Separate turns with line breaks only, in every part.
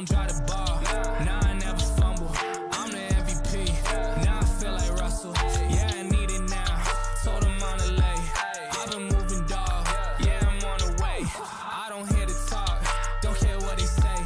don't drive the ball. Nah, I never fumble. I'm the MVP. Now I feel like Russell. Yeah, I need it now. Told him on the lay. I've been moving, dog. Yeah, I'm on the way. I don't hear the talk. Don't care what they say.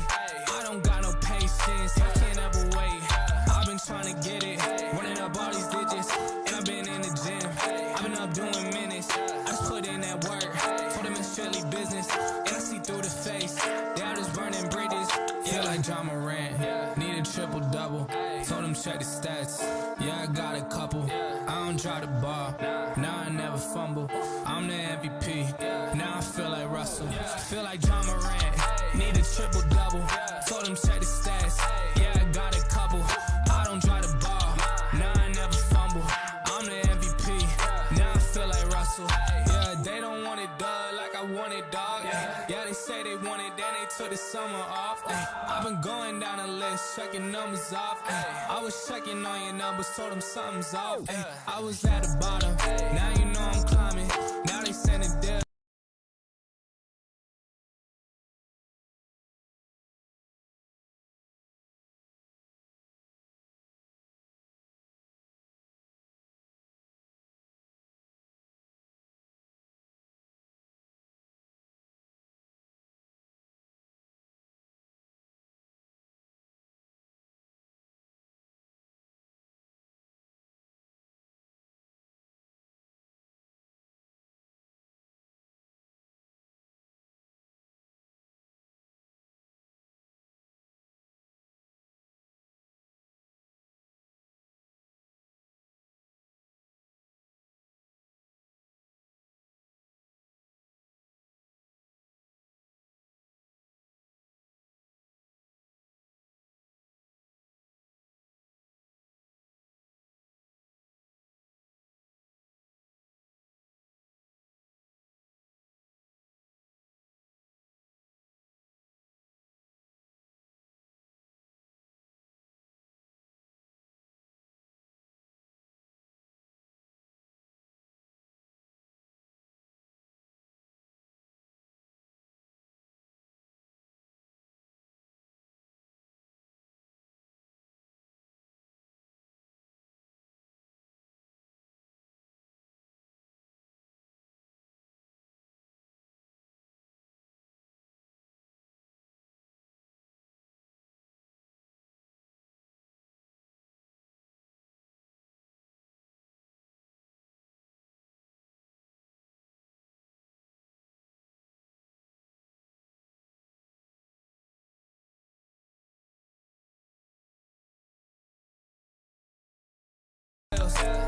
I don't got no patience. I can't ever wait. I've been trying to get it. Running up all these digits. And I've been in the gym. I've been up doing minutes. I just put in that work. Told them it's strictly business. And I see through the face. They all just burning bridges. Feel like John Morant. Need a triple-double. Told them check the stats. Yeah, I got a couple. I don't drop the ball. Now I never fumble. I'm the MVP. Now I feel like Russell. Feel like John Morant. Need a triple-double. Told them check the stats. Yeah, I got a couple. I don't drop the ball. Now I never fumble. I'm the MVP. Now I feel like Russell. Yeah, they don't want it, dog, like I want it, dog. Yeah, they say they want it, then they took the summer off. I've been going down the list, checking numbers off. I was checking on your numbers, told them something's off. I was at the bottom, now you know I'm climbing. Now they send a deal.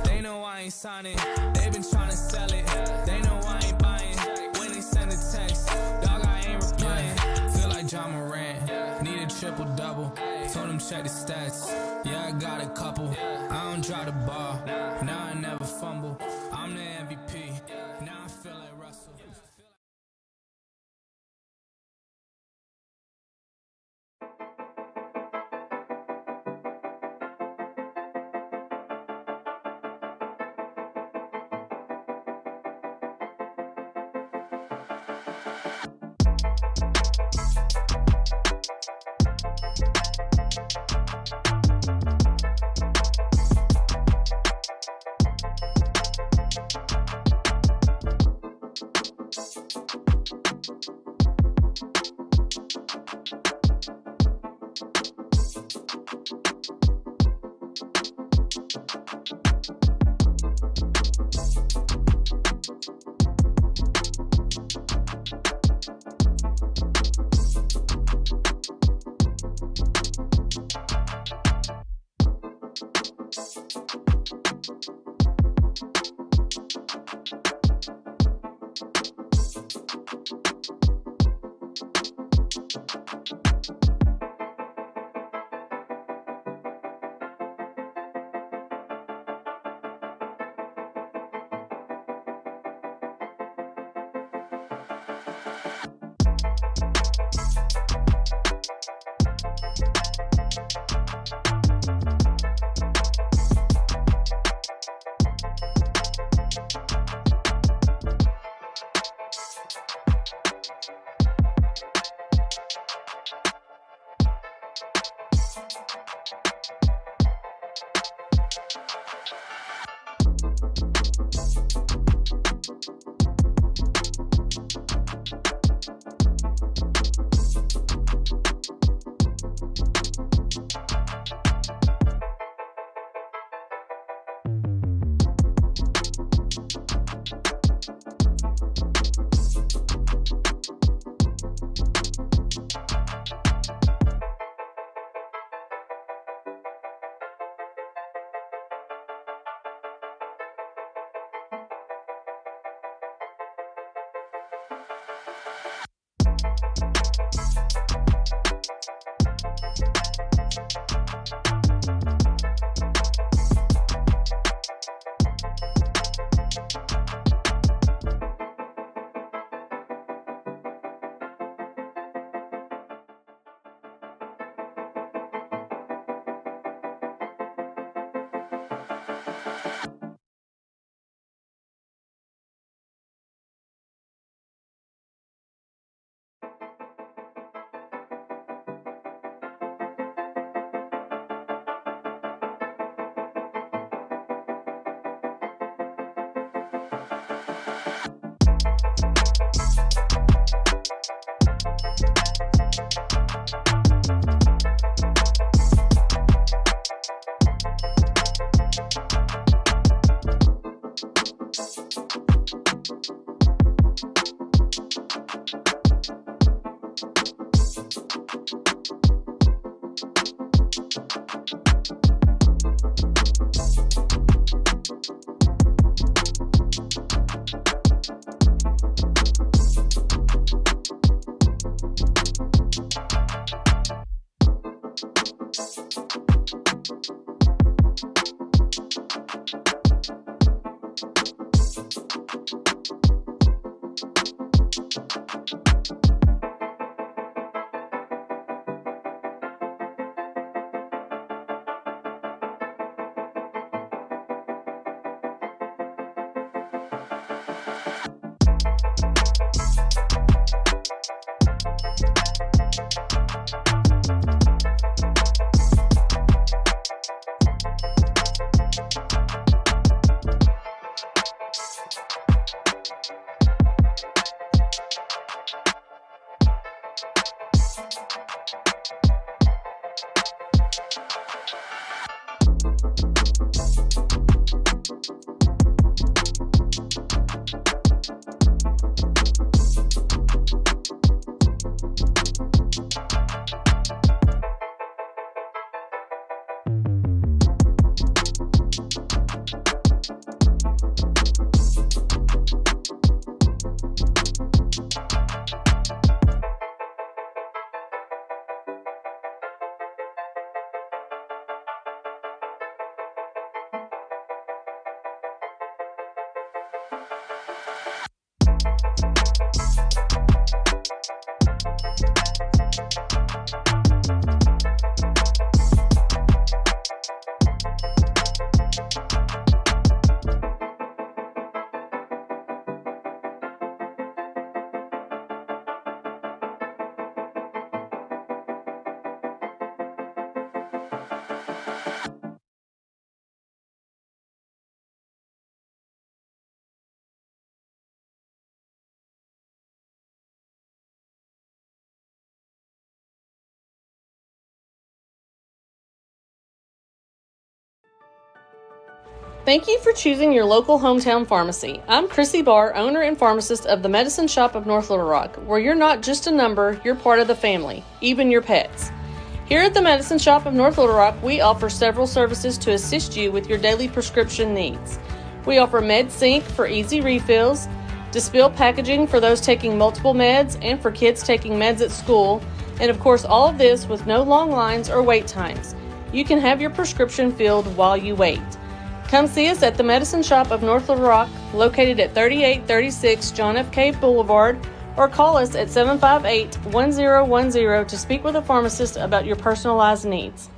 They know I ain't signing, they been trying to sell it. They know I ain't buying, when they send a text, dog, I ain't replying. Feel like John Morant, need a triple-double. Told him check the stats, yeah, I got a couple. I don't drop the ball, now I never fumble. I'm the MVP, now I feel like Russell.
Thank you for choosing your local hometown pharmacy. I'm Chrissy Barr, owner and pharmacist of the Medicine Shop of North Little Rock, where you're not just a number, you're part of the family, even your pets. Here at the Medicine Shop of North Little Rock, we offer several services to assist you with your daily prescription needs. We offer Med Sync for easy refills, Dispill packaging for those taking multiple meds and for kids taking meds at school, and of course all of this with no long lines or wait times. You can have your prescription filled while you wait. Come see us at the Medicine Shop of North Little Rock, located at 3836 John F. Cave Boulevard, or call us at 758-1010 to speak with a pharmacist about your personalized needs.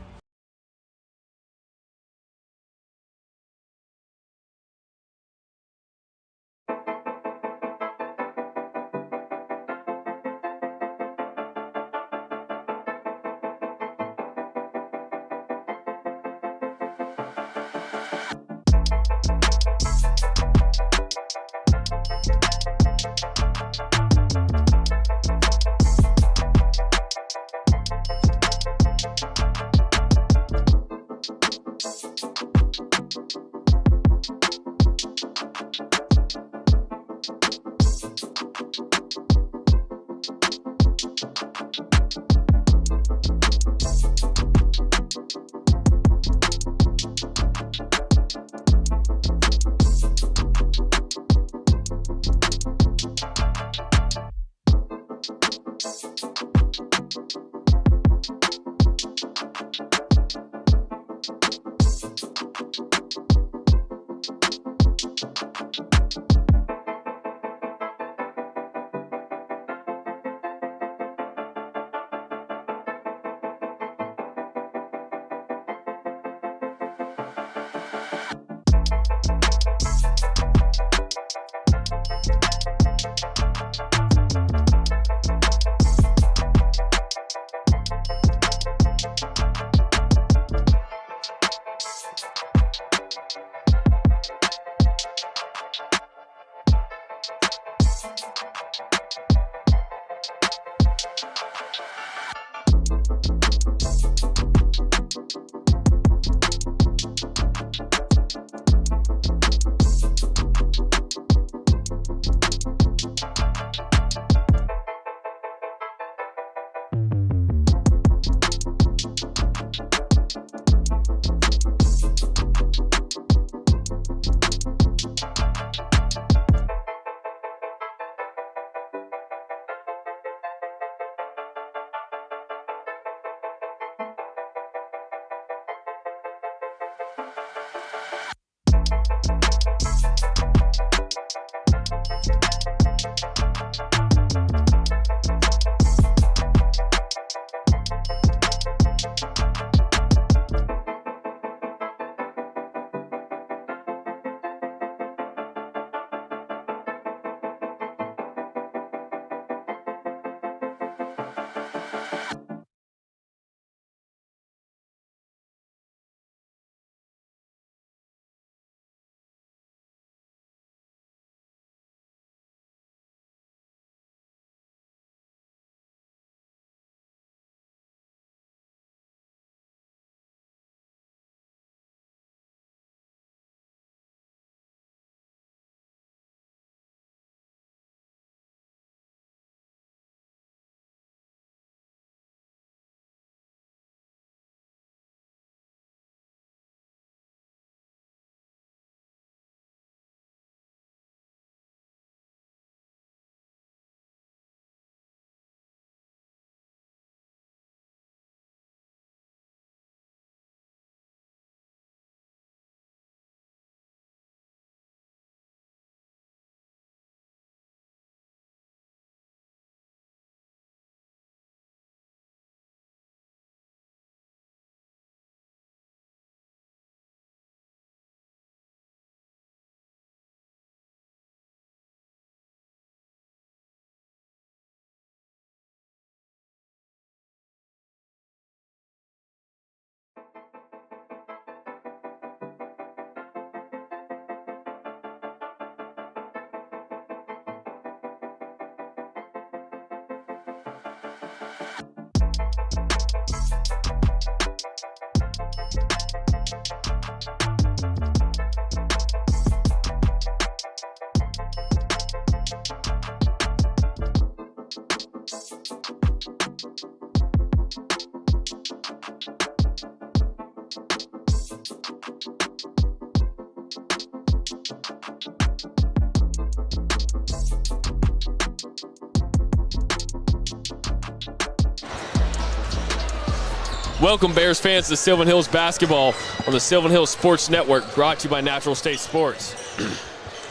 Welcome, Bears fans, to Sylvan Hills basketball on the Sylvan Hills Sports Network, brought to you by Natural State Sports.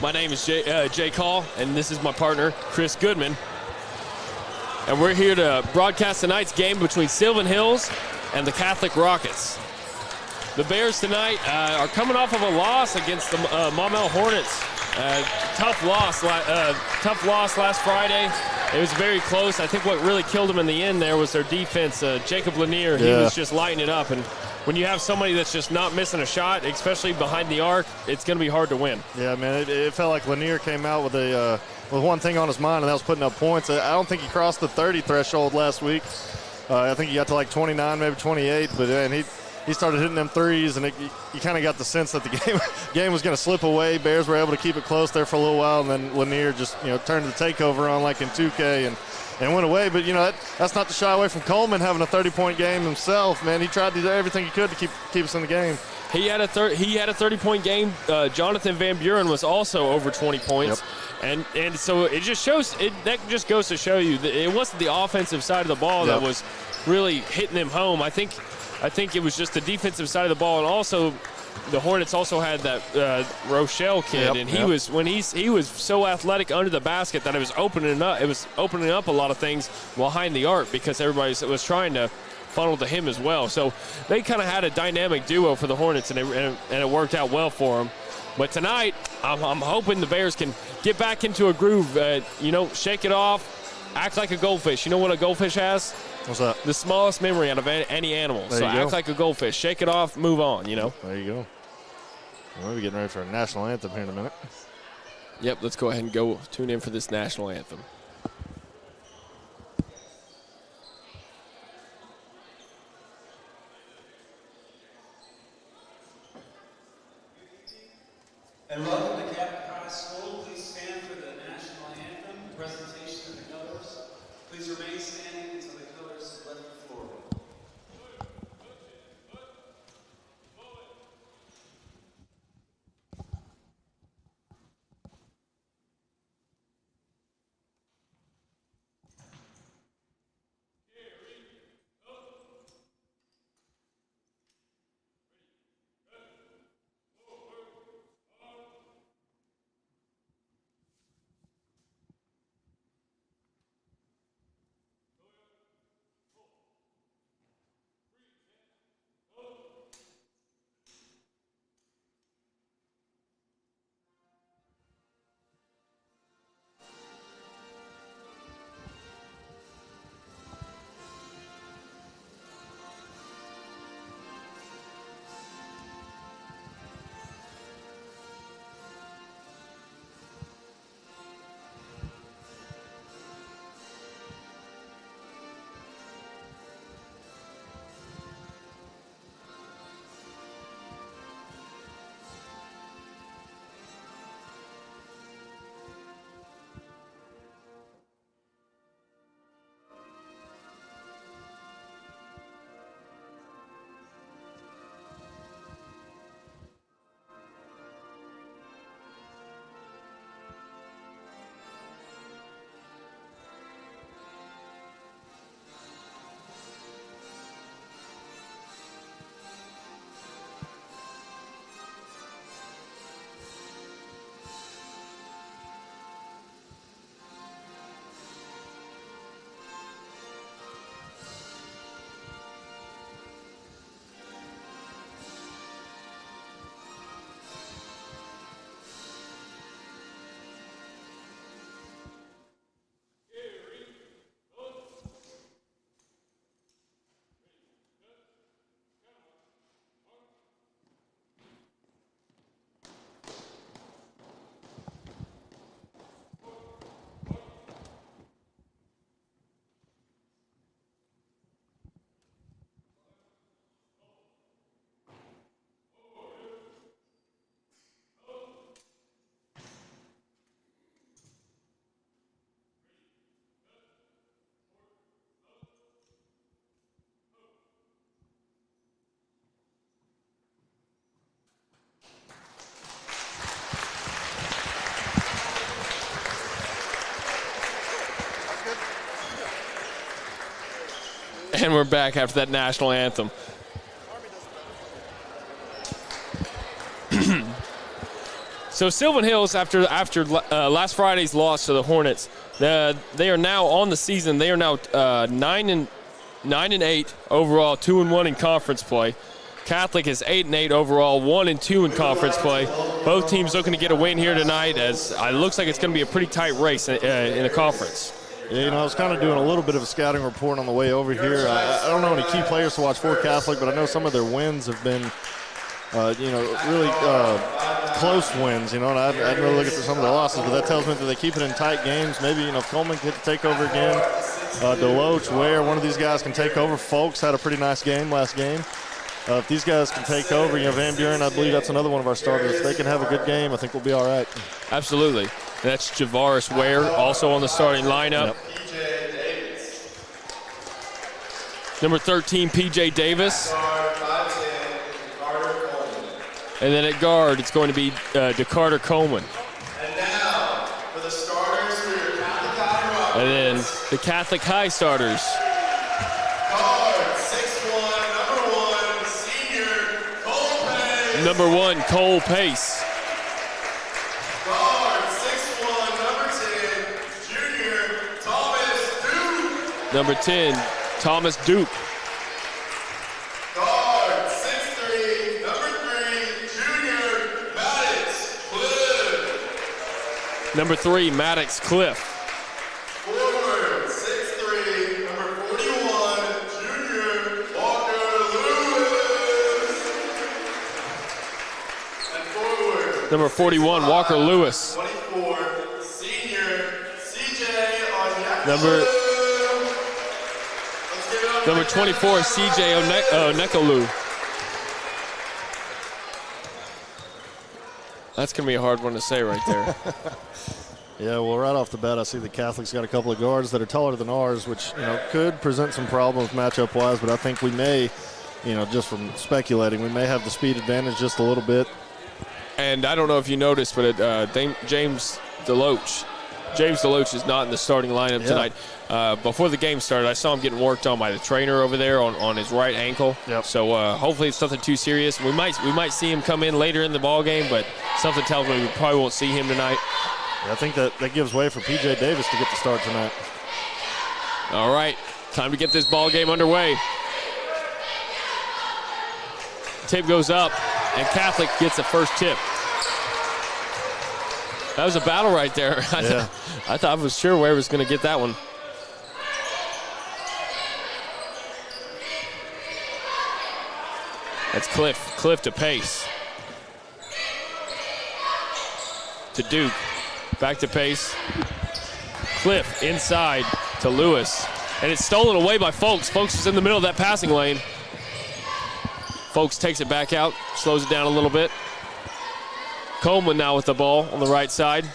My name is Jay Call, and this is my partner, Chris Goodman. And we're here to broadcast tonight's game between Sylvan Hills and the Catholic Rockets. The Bears tonight are coming off of a loss against the Maumelle Hornets. Tough loss last Friday. It was very close. I think what really killed them in the end there was their defense. Jacob Lanier, he was just lighting it up. And when you have somebody that's just not missing a shot, especially behind the arc, it's going to be hard to win.
Yeah, man, it felt like Lanier came out with one thing on his mind, and that was putting up points. I don't think he crossed the 30 threshold last week. I think he got to like 29, maybe 28, but man, he started hitting them threes, and you kind of got the sense that the game was going to slip away. Bears were able to keep it close there for a little while, and then Lanier just turned the takeover on like in 2K and went away. But that's not to shy away from Coleman having a 30-point game himself. Man, he tried to do everything he could to keep us in the game.
He had a 30-point game. Jonathan Van Buren was also over 20 points. Yep. And so it just shows that just goes to show you that it wasn't the offensive side of the ball that was really hitting them home. I think it was just the defensive side of the ball, and also the Hornets also had that Rochelle kid, and he was so athletic under the basket that it was opening up a lot of things behind the arc because everybody was trying to funnel to him as well. So they kind of had a dynamic duo for the Hornets, and it worked out well for them. But tonight, I'm hoping the Bears can get back into a groove, shake it off, act like a goldfish. You know what a goldfish has?
What's that?
The smallest memory out of any animal. So act like a goldfish. Shake it off, move on,
There you go. We'll be getting ready for a national anthem here in a minute.
Yep, let's go ahead and go tune in for this national anthem.
And welcome to Catholic High School. Please stand for the national anthem, presentation of the colors. Please remain standing until the colors have left the floor.
And we're back after that national anthem. So Sylvan Hills, after last Friday's loss to the Hornets, they are now on the season. They are now 9-8 overall, 2-1 in conference play. Catholic is 8-8 overall, 1-2 in conference play. Both teams looking to get a win here tonight, as it looks like it's going to be a pretty tight race in the conference.
Yeah, you know, I was kind of doing a little bit of a scouting report on the way over here. I don't know any key players to watch for Catholic, but I know some of their wins have been, really close wins, and I didn't really look at some of their losses, but that tells me that they keep it in tight games. Maybe, if Coleman can take over again, Deloach, Ware, one of these guys can take over. Folks had a pretty nice game last game. If these guys can take over, Van Buren, I believe that's another one of our starters. If they can have a good game, I think we'll be all right.
Absolutely. That's Javaris Ware, also on the starting lineup.
Yep.
Number 13, P.J. Davis. And then at guard, it's going to be DeCarter Coleman.
And now, for the starters for your Catholic High.
And then the Catholic High starters.
Guard, 6'1", number 1, senior, Cole Pace.
Number 1, Cole Pace.
Guard, 6'1", number 10, junior, Thomas Duke.
Number 10, Thomas Duke.
Guard, 6'3", number 3, junior, Maddox Cliff.
Number 3, Maddox Cliff.
Forward, 6'3", number 41, junior, Walker Lewis. And forward,
Number 41, Walker Lewis.
24, senior, CJ Onyeka.
Number 24, CJ Onekalu. That's going to be a hard one to say right there.
Yeah, well, right off the bat, I see the Catholics got a couple of guards that are taller than ours, which, could present some problems matchup-wise, but I think we may, just from speculating, we may have the speed advantage just a little bit.
And I don't know if you noticed, but James DeLoach is not in the starting lineup tonight. Before the game started, I saw him getting worked on by the trainer over there on his right ankle.
Yep.
So hopefully it's nothing too serious. We might see him come in later in the ball game, but something tells me we probably won't see him tonight.
Yeah, I think that gives way for P.J. Davis to get the start tonight.
All right, time to get this ball game underway. Tip goes up, and Catholic gets the first tip. That was a battle right there.
Yeah.
I was sure Ware was going to get that one. That's Cliff. Cliff to Pace. To Duke. Back to Pace. Cliff inside to Lewis. And it's stolen away by Folks. Folks is in the middle of that passing lane. Folks takes it back out, slows it down a little bit. Coleman now with the ball on the right side.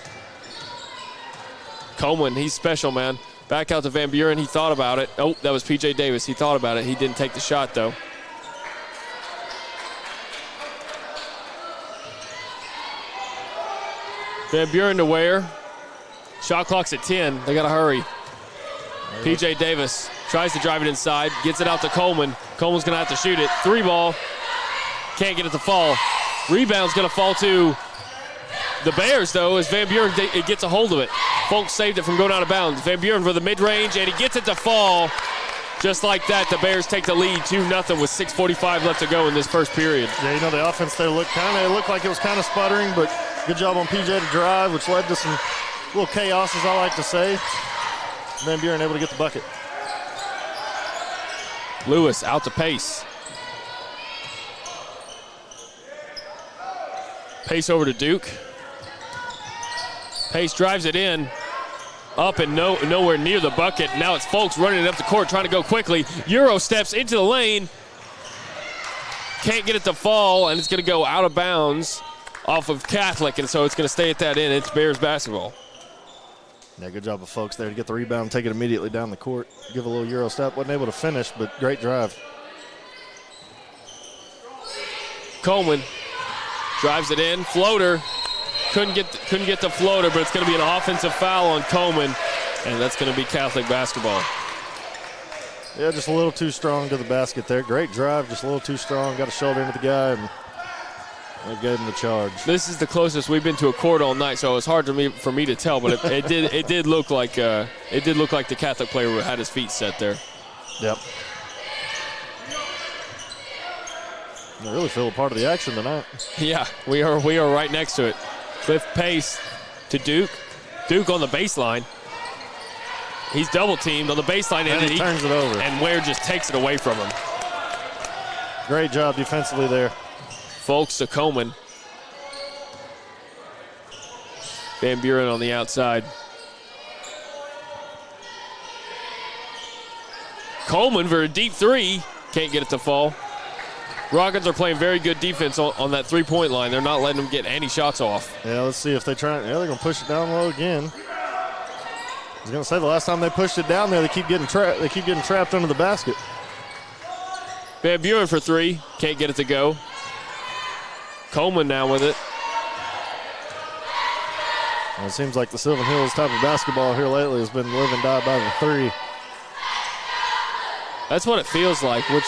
Coleman, he's special, man. Back out to Van Buren. He thought about it. Oh, that was P.J. Davis. He thought about it. He didn't take the shot, though. Van Buren to Ware. Shot clock's at 10. They got to hurry. P.J. Davis tries to drive it inside, gets it out to Coleman. Coleman's going to have to shoot it. 3-ball. Can't get it to fall. Rebound's going to fall to the Bears, though, as Van Buren gets a hold of it. Folks saved it from going out of bounds. Van Buren for the mid-range, and he gets it to fall. Just like that, the Bears take the lead 2-0 with 6:45 left to go in this first period.
Yeah, the offense there looked like it was kind of sputtering, but good job on PJ to drive, which led to some little chaos, as I like to say. Van Buren able to get the bucket.
Lewis out to Pace. Pace over to Duke. Pace drives it in. Up and nowhere near the bucket. Now it's Folks running it up the court, trying to go quickly. Euro steps into the lane. Can't get it to fall, and it's going to go out of bounds off of Catholic, and so it's going to stay at that end. It's Bears basketball.
Yeah, good job of Folks there to get the rebound, take it immediately down the court. Give a little Euro step. Wasn't able to finish, but great drive.
Coleman drives it in. Floater. Couldn't get the floater, but it's going to be an offensive foul on Coleman, and that's going to be Catholic basketball.
Yeah, just a little too strong to the basket there. Great drive, just a little too strong. Got a shoulder into the guy, and they gave him the charge.
This is the closest we've been to a court all night, so it was hard for me to tell, but it did look like the Catholic player had his feet set there.
Yep. They really feel a part of the action tonight.
Yeah, we are right next to it. Cliff Pace to Duke. Duke on the baseline. He's double teamed on the baseline,
and he turns it over.
And Ware just takes it away from him.
Great job defensively there.
Folks to Coleman. Van Buren on the outside. Coleman for a deep three. Can't get it to fall. Rockets are playing very good defense on that three-point line. They're not letting them get any shots off.
Yeah, let's see if they try. Yeah, they're going to push it down low again. I was going to say the last time they pushed it down there, they keep getting trapped under the basket.
Van Buren for three. Can't get it to go. Coleman now with it.
Well, it seems like the Sylvan Hills type of basketball here lately has been live and die by the three.
That's what it feels like, which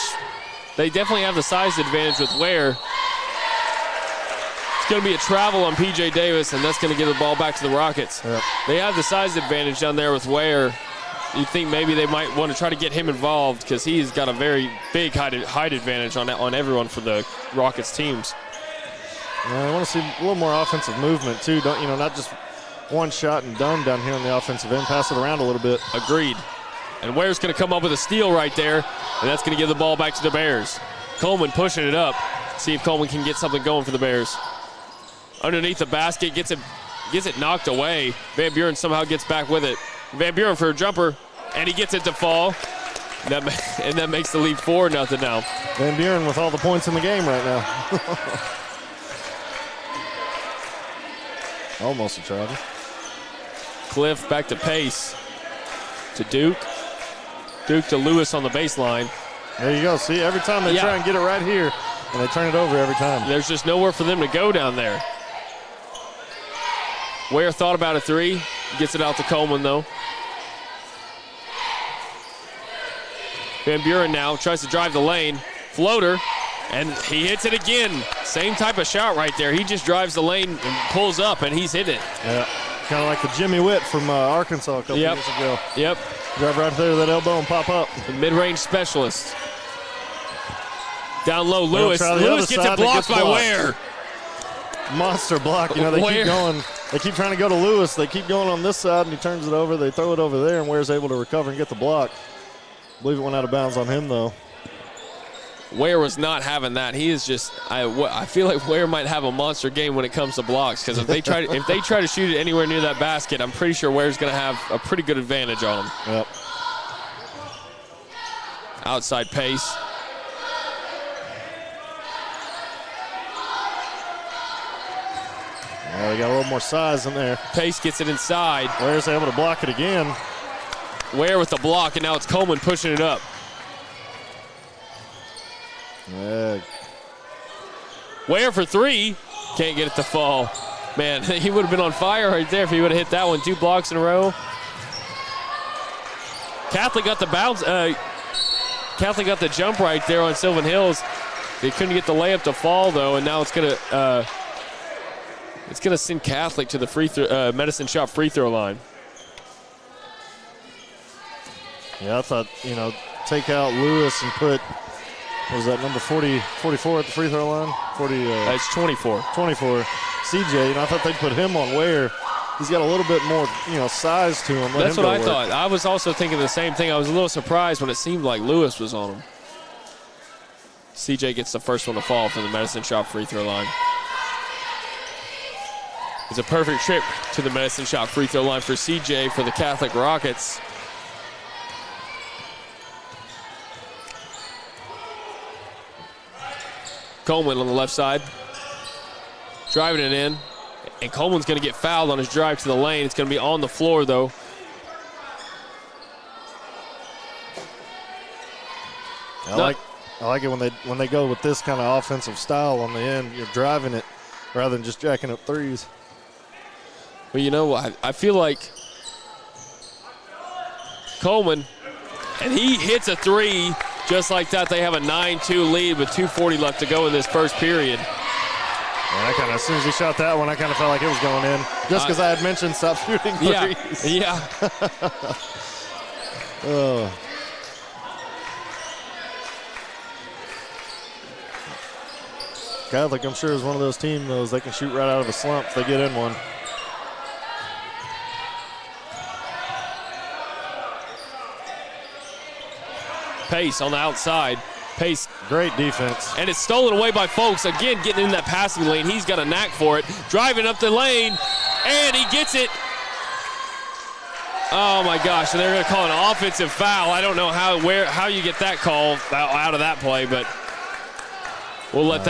they definitely have the size advantage with Ware. It's going to be a travel on P.J. Davis, and that's going to give the ball back to the Rockets.
Yep.
They have the size advantage down there with Ware. You think maybe they might want to try to get him involved because he's got a very big height advantage on everyone for the Rockets teams.
I want to see a little more offensive movement too. Not just one shot and done down here on the offensive end. Pass it around a little bit.
Agreed. And Ware's going to come up with a steal right there, and that's going to give the ball back to the Bears. Coleman pushing it up. See if Coleman can get something going for the Bears. Underneath the basket, gets it knocked away. Van Buren somehow gets back with it. Van Buren for a jumper, and he gets it to fall. And that makes the lead 4-0 now. Van
Buren with all the points in the game right now. Almost a travel.
Cliff back to Pace. To Duke. Duke to Lewis on the baseline.
There you go. See, every time they try and get it right here, and they turn it over every time.
There's just nowhere for them to go down there. Ware thought about a three. Gets it out to Coleman, though. Van Buren now tries to drive the lane. Floater, and he hits it again. Same type of shot right there. He just drives the lane and pulls up, and he's hit it.
Yeah, kind of like the Jimmy Witt from Arkansas a couple years ago.
Yep.
Drive right there to that elbow and pop up.
The mid-range specialist. Down low, Lewis.
Try the
Lewis
other
gets
side,
it blocked by
blocked.
Ware.
Monster block. You know, they keep going. They keep trying to go to Lewis. They keep going on this side, and he turns it over. They throw it over there, and Ware's able to recover and get the block. I believe it went out of bounds on him, though.
Ware was not having that. He is just. I feel like Ware might have a monster game when it comes to blocks, because if they try to shoot it anywhere near that basket, I'm pretty sure Ware's going to have a pretty good advantage on him.
Yep.
Outside Pace.
Yeah, they got a little more size in there.
Pace gets it inside.
Ware's able to block it again.
Ware with the block, and now it's Coleman pushing it up.
Yeah.
Ware for three. Can't get it to fall. Man, he would have been on fire right there if he would have hit that one. 2 blocks in a row. Catholic got the bounce. Catholic got the jump right there on Sylvan Hills. They couldn't get the layup to fall, though, and now it's gonna send Catholic to the Medicine Shop free throw line.
Yeah, I thought, take out Lewis and put, what was that, number 44 at the free throw line?
It's 24.
24. CJ, I thought they'd put him on Ware. He's got a little bit more, size to him.
That's what I thought. I was also thinking the same thing. I was a little surprised when it seemed like Lewis was on him. CJ gets the first one to fall from the Medicine Shop free throw line. It's a perfect trip to the Medicine Shop free throw line for CJ for the Catholic Rockets. Coleman on the left side. Driving it in. And Coleman's going to get fouled on his drive to the lane. It's going to be on the floor, though.
I like it when they go with this kind of offensive style on the end. You're driving it rather than just jacking up threes.
Well, you know what? I feel like Coleman, and he hits a three just like that. They have a 9-2 lead with 2:40 left to go in this first period.
And as soon as he shot that one, I kind of felt like it was going in. Just because I had mentioned stop shooting threes.
Yeah.
Oh. Catholic, I'm sure, is one of those teams, those they can shoot right out of a slump if they get in one.
Pace on the outside. Pace.
Great defense.
And it's stolen away by Folks. Again, getting in that passing lane. He's got a knack for it. Driving up the lane, and he gets it. Oh, my gosh. And they're going to call an offensive foul. I don't know how you get that call out of that play, but we'll let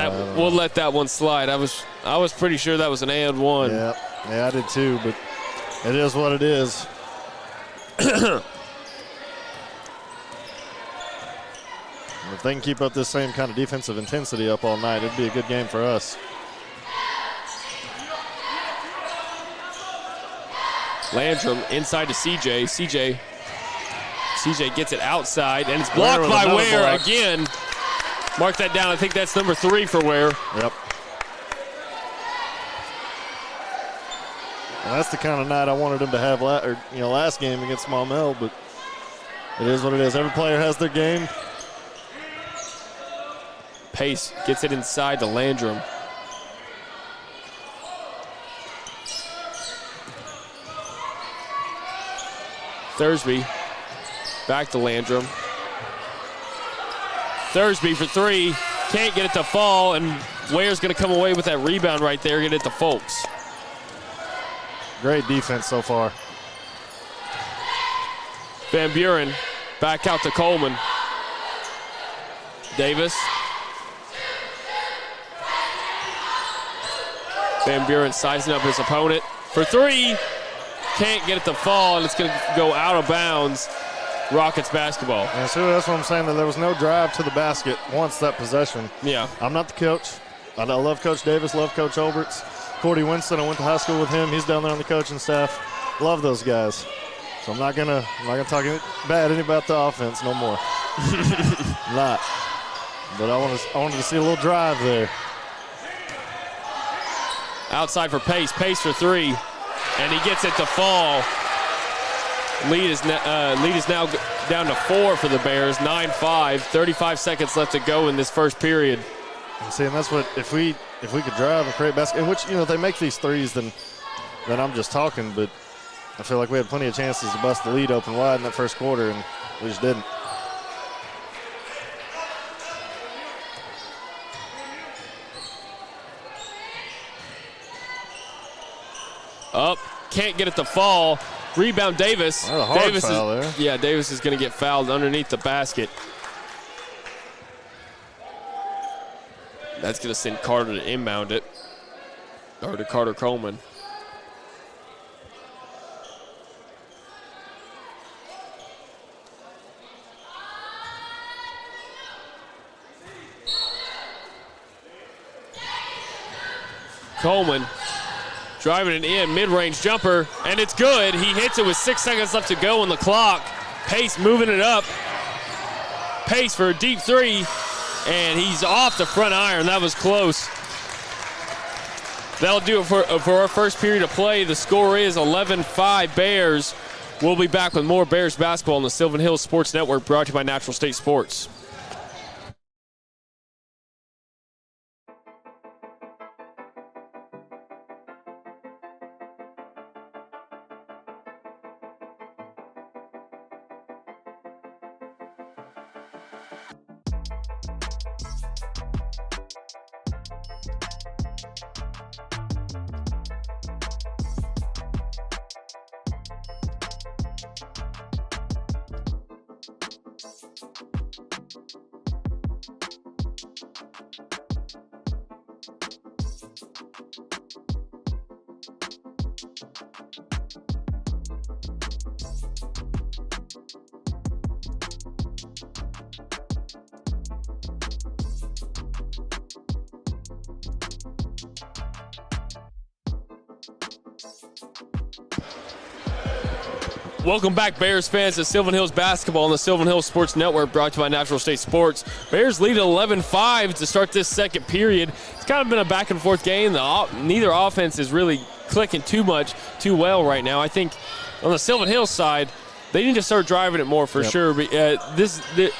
that one slide. I was pretty sure that was an and one.
Yeah, I did too, but it is what it is. If they can keep up this same kind of defensive intensity up all night, it'd be a good game for us.
Landrum inside to CJ. CJ gets it outside, and it's blocked by Ware again. Mark that down. I think that's number 3 for Ware.
Yep. And that's the kind of night I wanted him to have last game against Maumelle, but it is what it is. Every player has their game.
Pace gets it inside to Landrum. Thursby back to Landrum. Thursby for 3. Can't get it to fall, and Ware's going to come away with that rebound right there, get it to Folks.
Great defense so far.
Van Buren back out to Coleman. Davis. Van Buren sizing up his opponent. for three. Can't get it to fall, and it's going to go out of bounds. Rockets basketball.
And so that's what I'm saying, that there was no drive to the basket once that possession.
Yeah.
I'm not the coach. I love Coach Davis, love Coach Olberts. Cordy Winston, I went to high school with him. He's down there on the coaching staff. Love those guys. So I'm not gonna talk bad about the offense no more. Not. But I wanted to see a little drive there.
Outside for Pace. Pace for three, and he gets it to fall. Lead is now down to 4 for the Bears. 9-5. 35 seconds left to go in this first period.
And see, and that's what if we could drive and create basket, in which if they make these threes, then I'm just talking. But I feel like we had plenty of chances to bust the lead open wide in that first quarter, and we just didn't.
Up, can't get it to fall. Rebound Davis.
That's a hard foul there.
Yeah, Davis is going to get fouled underneath the basket. That's going to send Carter to inbound it, or to Carter Coleman. Coleman driving it in, mid-range jumper, and it's good. He hits it with 6 seconds left to go on the clock. Pace moving it up. Pace for a deep three, and he's off the front iron. That was close. That'll do it for our first period of play. The score is 11-5 Bears. We'll be back with more Bears basketball on the Sylvan Hills Sports Network, brought to you by Natural State Sports. Welcome back, Bears fans, to Sylvan Hills basketball on the Sylvan Hills Sports Network, brought to you by Natural State Sports. Bears lead 11-5 to start this second period. It's kind of been a back-and-forth game. Neither offense is really clicking too well right now. I think on the Sylvan Hills side, they need to start driving it more for sure. The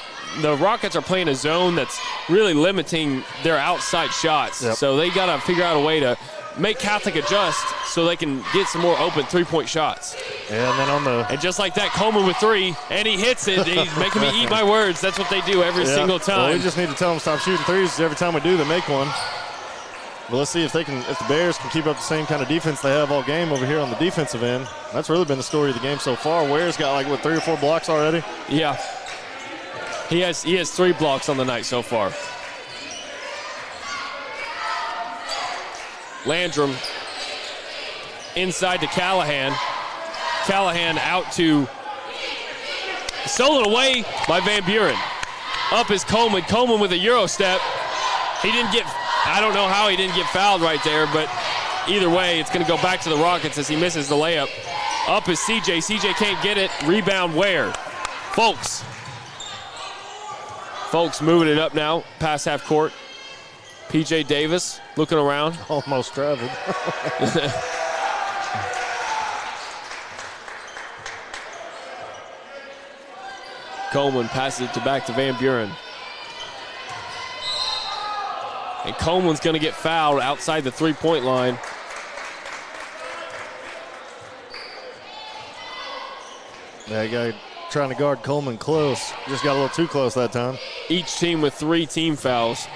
Rockets are playing a zone that's really limiting their outside shots. So they got to figure out a way to make Catholic adjust so they can get some more open three-point shots.
And then
and just like that, Coleman with three, and he hits it. He's making me eat my words. That's what they do every single time.
Well, we just need to tell them stop shooting threes. Every time we do, they make one. But let's see if the Bears can keep up the same kind of defense they have all game over here on the defensive end. That's really been the story of the game so far. Ware's got 3 or 4 blocks already.
Yeah, he has 3 blocks on the night so far. Landrum inside to Callahan. Callahan out to, stolen away by Van Buren. Up is Coleman. Coleman with a Euro step. I don't know how he didn't get fouled right there, but either way, it's going to go back to the Rockets as he misses the layup. Up is CJ. CJ can't get it. Rebound Ware. Folks moving it up now, past half court. PJ Davis looking around.
Almost traveled.
Coleman passes it back to Van Buren. And Coleman's going to get fouled outside the three-point line.
That guy trying to guard Coleman close. Just got a little too close that time.
Each team with 3 team fouls.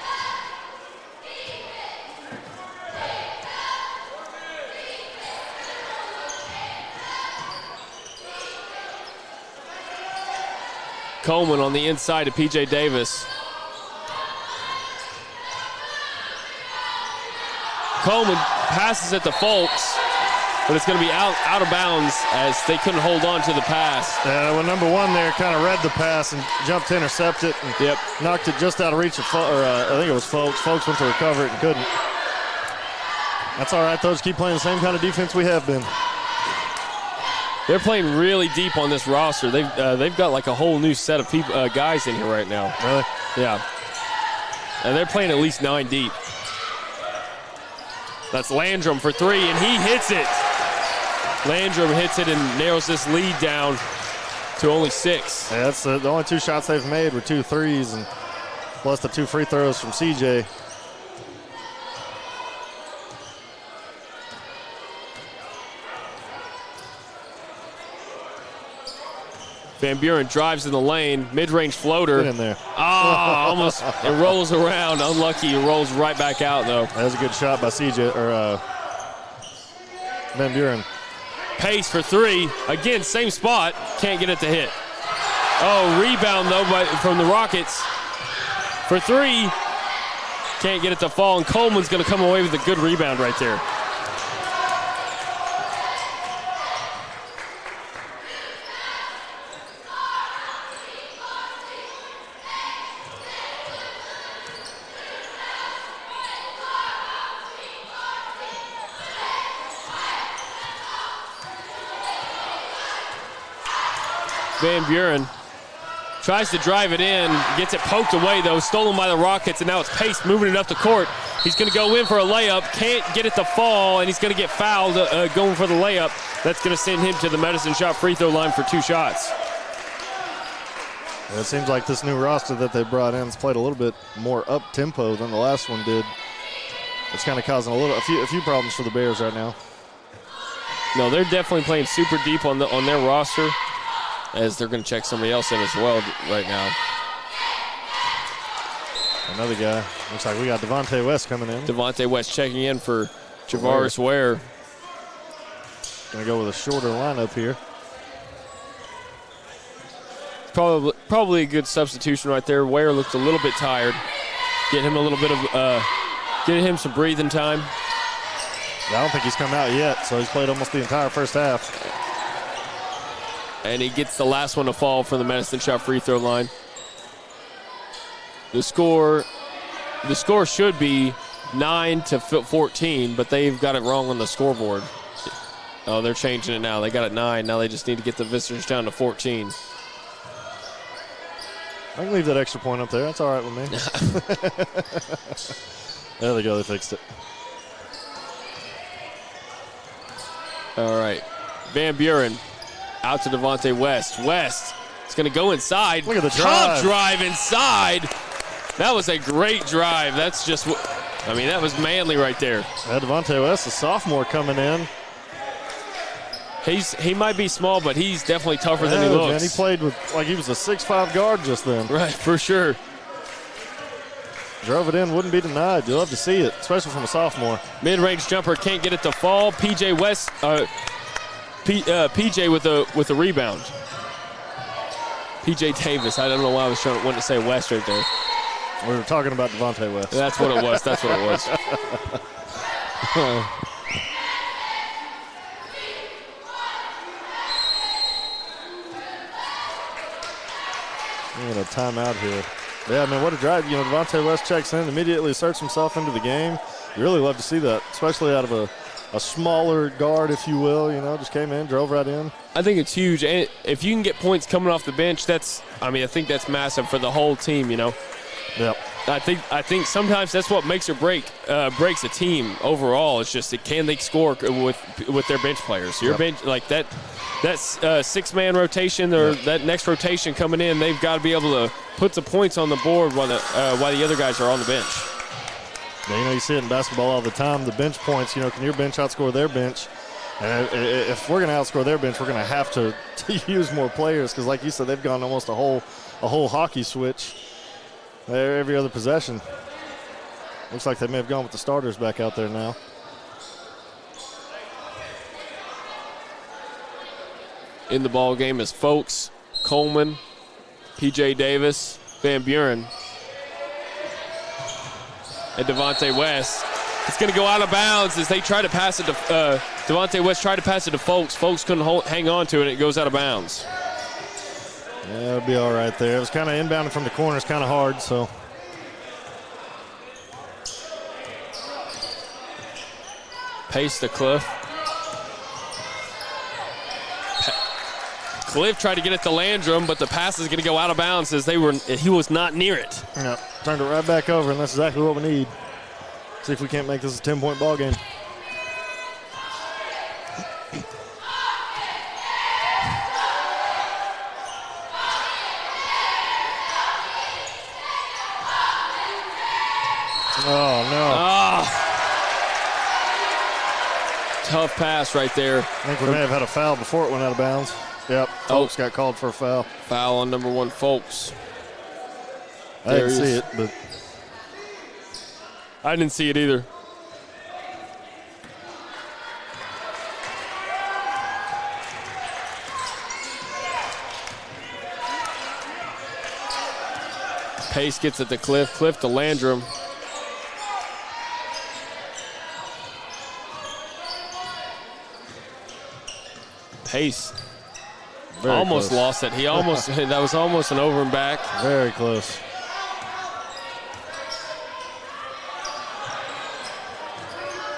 Coleman on the inside to P.J. Davis. Coleman passes it to Folks. but it's going to be out of bounds as they couldn't hold on to the pass.
Well, number one there kind of read the pass and jumped to intercept it and knocked it just out of reach of, I think it was Folks. Folks went to recover it and couldn't. That's all right, though. Just keep playing the same kind of defense we have been.
They're playing really deep on this roster. They've got like a whole new set of people, guys in here right now.
Really?
Yeah. And they're playing at least 9 deep. That's Landrum for 3, and he hits it. Landrum hits it and narrows this lead down to only 6.
Yeah, that's the only 2 shots they've made were 2 threes, and plus the 2 free throws from CJ.
Van Buren drives in the lane, mid-range floater.
Get in there.
Almost. It rolls around. Unlucky. It rolls right back out, though.
That was a good shot by CJ, or Van Buren.
Pace for 3. Again, same spot. Can't get it to hit. Oh, rebound, though, from the Rockets. For 3. Can't get it to fall, and Coleman's going to come away with a good rebound right there. Van Buren tries to drive it in, gets it poked away though, stolen by the Rockets, and now it's Pace moving it up the court. He's going to go in for a layup, can't get it to fall, and he's going to get fouled going for the layup. That's going to send him to the Medicine Shop free throw line for 2 shots.
It seems like this new roster that they brought in has played a little bit more up-tempo than the last one did. It's kind of causing a few problems for the Bears right now.
No, they're definitely playing super deep on their roster, as they're going to check somebody else in as well right now.
Another guy. Looks like we got Devontae West coming in.
Devontae West checking in for Javaris Ware.
Going to go with a shorter lineup here.
Probably a good substitution right there. Ware looked a little bit tired. Get him a little bit of, get him some breathing time.
I don't think he's come out yet, so he's played almost the entire first half.
And he gets the last one to fall from the Medicine Shop free throw line. The score should be 9-14, but they've got it wrong on the scoreboard. Oh, they're changing it now. They got it 9. Now they just need to get the visitors down to 14.
I can leave that extra point up there. That's all right with me. There they go. They fixed it.
All right. Van Buren out to Devontae West. West is going to go inside.
Look at the
Top drive inside. That was a great drive. That's just, that was manly right there.
Devontae West, a sophomore coming in.
He might be small, but he's definitely tougher than he looks.
Man, he played like he was a 6'5" guard just then.
Right, for sure.
Drove it in, wouldn't be denied. You'll love to see it, especially from a sophomore.
Mid-range jumper, can't get it to fall. PJ West, PJ with a rebound. PJ Davis. I don't know why I was wanting to say West right there.
We were talking about Devontae West.
That's what it was. That's what it was.
We got a timeout here. Yeah, man, what a drive. Devontae West checks in, immediately inserts himself into the game. You really love to see that, especially out of a smaller guard, if you will. Just came in, drove right in.
I think it's huge. And if you can get points coming off the bench, I think that's massive for the whole team,
Yep.
I think sometimes that's what makes or breaks a team overall. It's just can they score with their bench players. Your bench, like that's 6-man rotation or that next rotation coming in, they've got to be able to put some points on the board while the other guys are on the bench.
Yeah, you see it in basketball all the time. The bench points, can your bench outscore their bench? And if we're going to outscore their bench, we're going to have to use more players because, like you said, they've gone almost a whole hockey switch every other possession. Looks like they may have gone with the starters back out there now.
In the ball game is Folks, Coleman, PJ Davis, Van Buren, and Devontae West. It's going to go out of bounds as they try to pass it to Devontae West tried to pass it to Folks. Folks couldn't hang on to it, and it goes out of bounds.
Yeah, it'll be all right there. It was kind of inbounding from the corner. It's kind of hard, so.
Pace to Cliff. Cliff tried to get it to Landrum, but the pass is going to go out of bounds as he was not near it.
Yeah, turned it right back over, and that's exactly what we need. See if we can't make this a 10-point ball game. Oh, no.
Tough pass right there.
I think we may have had a foul before it went out of bounds. Yep, Folks got called for a foul.
Foul on number 1, Folks.
I didn't see it, but.
I didn't see it either. Pace gets it to Cliff. Cliff to Landrum. Pace
Very
almost
close.
lost it. He almost that was almost an over and back.
Very close.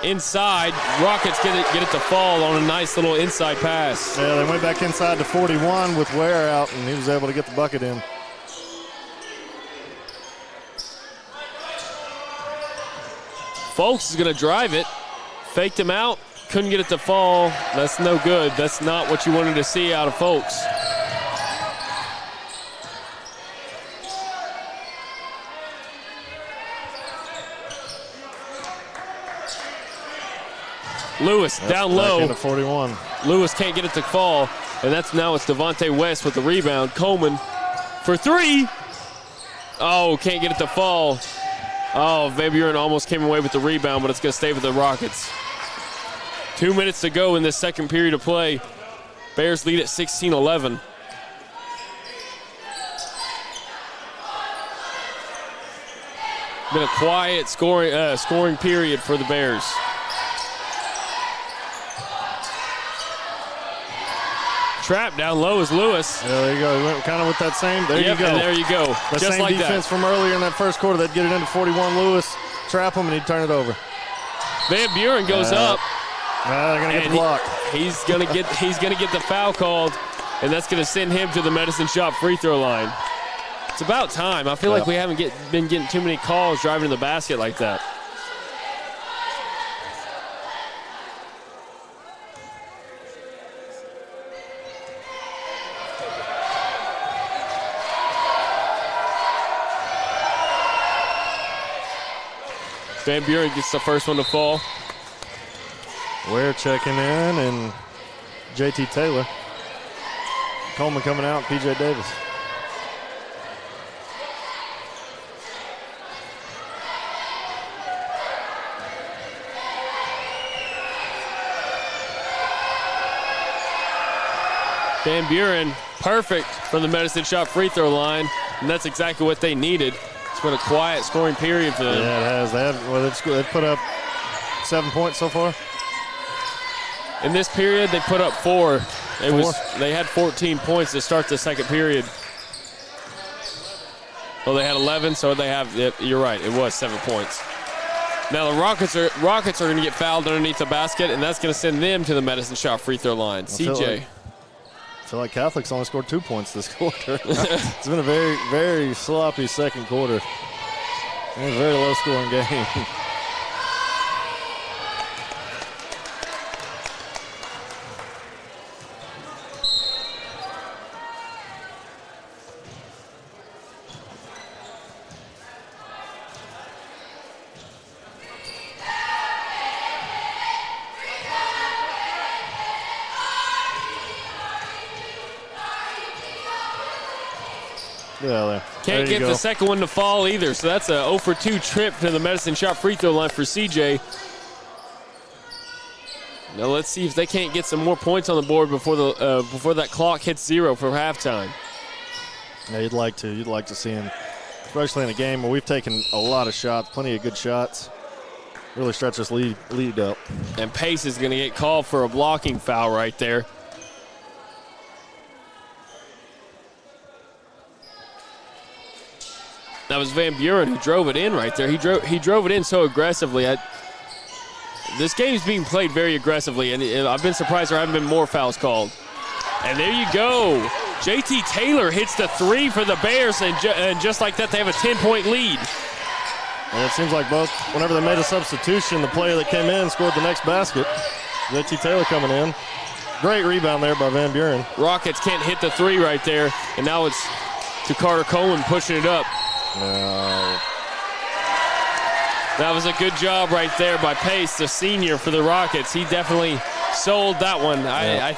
Inside, Rockets get it to fall on a nice little inside pass.
Yeah, they went back inside to 41 with Ware out, and he was able to get the bucket in.
Folks is going to drive it. Faked him out. Couldn't get it to fall. That's no good. That's not what you wanted to see out of Folks. Lewis down low.
Back into 41.
Lewis can't get it to fall, and now it's Devontae West with the rebound. Coleman for 3. Oh, can't get it to fall. Oh, Van Buren almost came away with the rebound, but it's going to stay with the Rockets. 2 minutes to go in this second period of play. Bears lead at 16-11. Been a quiet scoring period for the Bears. Trap down low is Lewis.
Yeah, there you go. He went kind of with that same. There you go.
And there you go.
The
Just
same
like
defense
that.
from earlier in that first quarter. They'd get it into 41. Lewis, trap him, and he'd turn it over.
Van Buren goes up.
They're gonna get the block.
He's gonna get the foul called, and that's gonna send him to the Medicine Shop free throw line. It's about time. I feel like we haven't been getting too many calls driving to the basket like that. Van Buren gets the first one to fall.
Ware checking in, and JT Taylor. Coleman coming out, PJ Davis.
Van Buren, perfect from the Medicine Shop free throw line, and that's exactly what they needed. It's been a quiet scoring period for them.
Yeah, it has. They've put up 7 points so far.
In this period, they put up 4. They had 14 points to start the second period. Well, they had 11, so they have. You're right. It was 7 points. Now the Rockets are going to get fouled underneath the basket, and that's going to send them to the Medicine Shop free throw line. CJ.
I feel like Catholic's only scored 2 points this quarter. It's been a very, very sloppy second quarter. And a very low-scoring game.
Can't get the second one to fall either, so that's a 0 for 2 trip to the Medicine Shop free throw line for CJ. Now let's see if they can't get some more points on the board before that clock hits 0 for halftime.
Yeah, you'd like to see him, especially in a game where we've taken a lot of shots, plenty of good shots. Really stretch this lead up.
And Pace is going to get called for a blocking foul right there. That was Van Buren who drove it in right there. He drove it in so aggressively. This game's being played very aggressively, and I've been surprised there haven't been more fouls called. And there you go. JT Taylor hits the 3 for the Bears, and just like that, they have a 10-point lead.
And it seems like whenever they made a substitution, the player that came in scored the next basket. JT Taylor coming in. Great rebound there by Van Buren.
Rockets can't hit the 3 right there, and now it's to Carter Coleman pushing it up. That was a good job right there by Pace, the senior for the Rockets. He definitely sold that one. I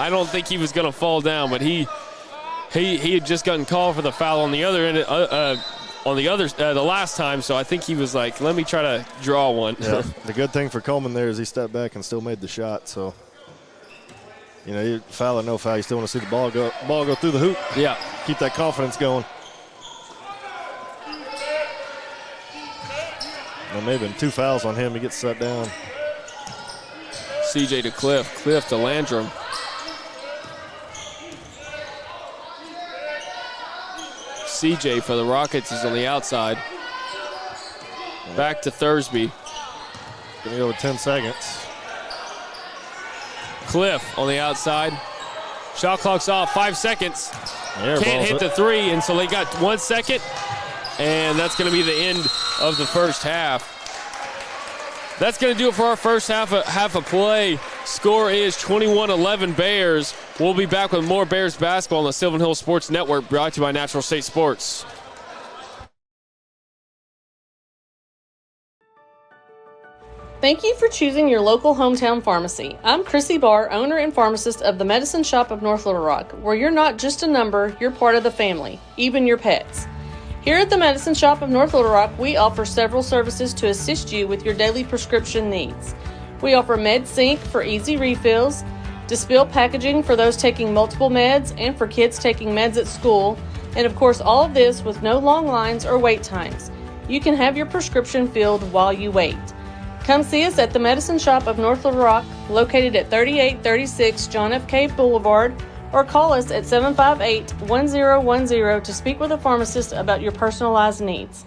don't think he was going to fall down, but he had just gotten called for the foul on the other end, the last time. So I think he was like, let me try to draw one.
Yeah. The good thing for Coleman there is he stepped back and still made the shot. So, you foul or no foul, you still want to see the ball go through the hoop.
Yeah.
Keep that confidence going. There may have been 2 fouls on him. He gets set down.
CJ to Cliff to Landrum. CJ for the Rockets is on the outside. Back to Thursby.
Gonna go with 10 seconds.
Cliff on the outside. Shot clock's off, 5 seconds. Can't hit the 3, and so they got 1 second. And that's going to be the end of the first half. That's going to do it for our first half of play. Score is 21-11 Bears. We'll be back with more Bears basketball on the Sylvan Hills Sports Network, brought to you by Natural State Sports.
Thank you for choosing your local hometown pharmacy. I'm Chrissy Barr, owner and pharmacist of the Medicine Shop of North Little Rock, where you're not just a number, you're part of the family, even your pets. Here at the Medicine Shop of North Little Rock, we offer several services to assist you with your daily prescription needs. We offer Med Sync for easy refills, Dispill packaging for those taking multiple meds and for kids taking meds at school, and of course all of this with no long lines or wait times. You can have your prescription filled while you wait. Come see us at the Medicine Shop of North Little Rock, located at 3836 John F. Cave Boulevard, or call us at 758-1010 to speak with a pharmacist about your personalized needs.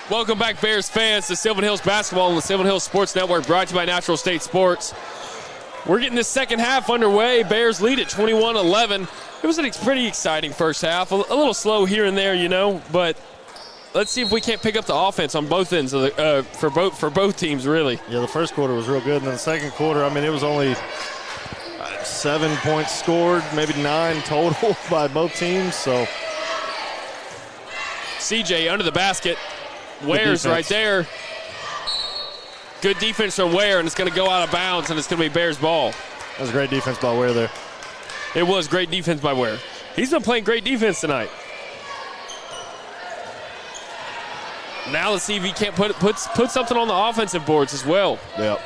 Welcome back, Bears fans, to Sylvan Hills Basketball on the Sylvan Hills Sports Network, brought to you by Natural State Sports. We're getting this second half underway. Bears lead at 21-11. It was a pretty exciting first half, a little slow here and there, you know, but let's see if we can't pick up the offense on both ends of the for both teams, really.
Yeah, the first quarter was real good, and then the second quarter, I mean, it was only 7 points scored, maybe 9 total by both teams. So
CJ under the basket. Ware's right there. Good defense from Ware, and it's going to go out of bounds, and it's going to be Bears ball.
That was great defense by Ware there.
It was great defense by Ware. He's been playing great defense tonight. Now let's see if he can't put something on the offensive boards as well.
Yep.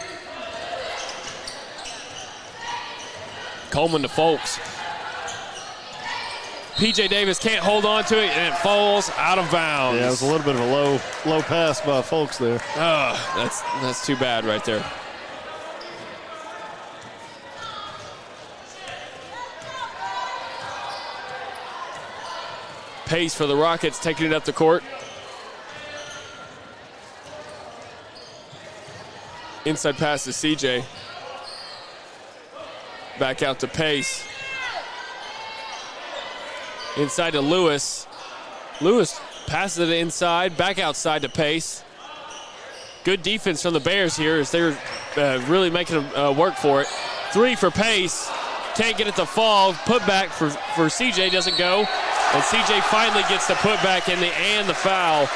Coleman to Folks. P.J. Davis can't hold on to it, and it falls out of bounds.
Yeah, it was a little bit of a low pass by Folks there.
That's too bad right there. Pace for the Rockets, taking it up the court. Inside pass to CJ. Back out to Pace. Inside to Lewis. Lewis passes it inside, back outside to Pace. Good defense from the Bears here as they're really making them work for it. 3 for Pace. Can't get it to fall. Put back for CJ doesn't go. And CJ finally gets the putback and the foul.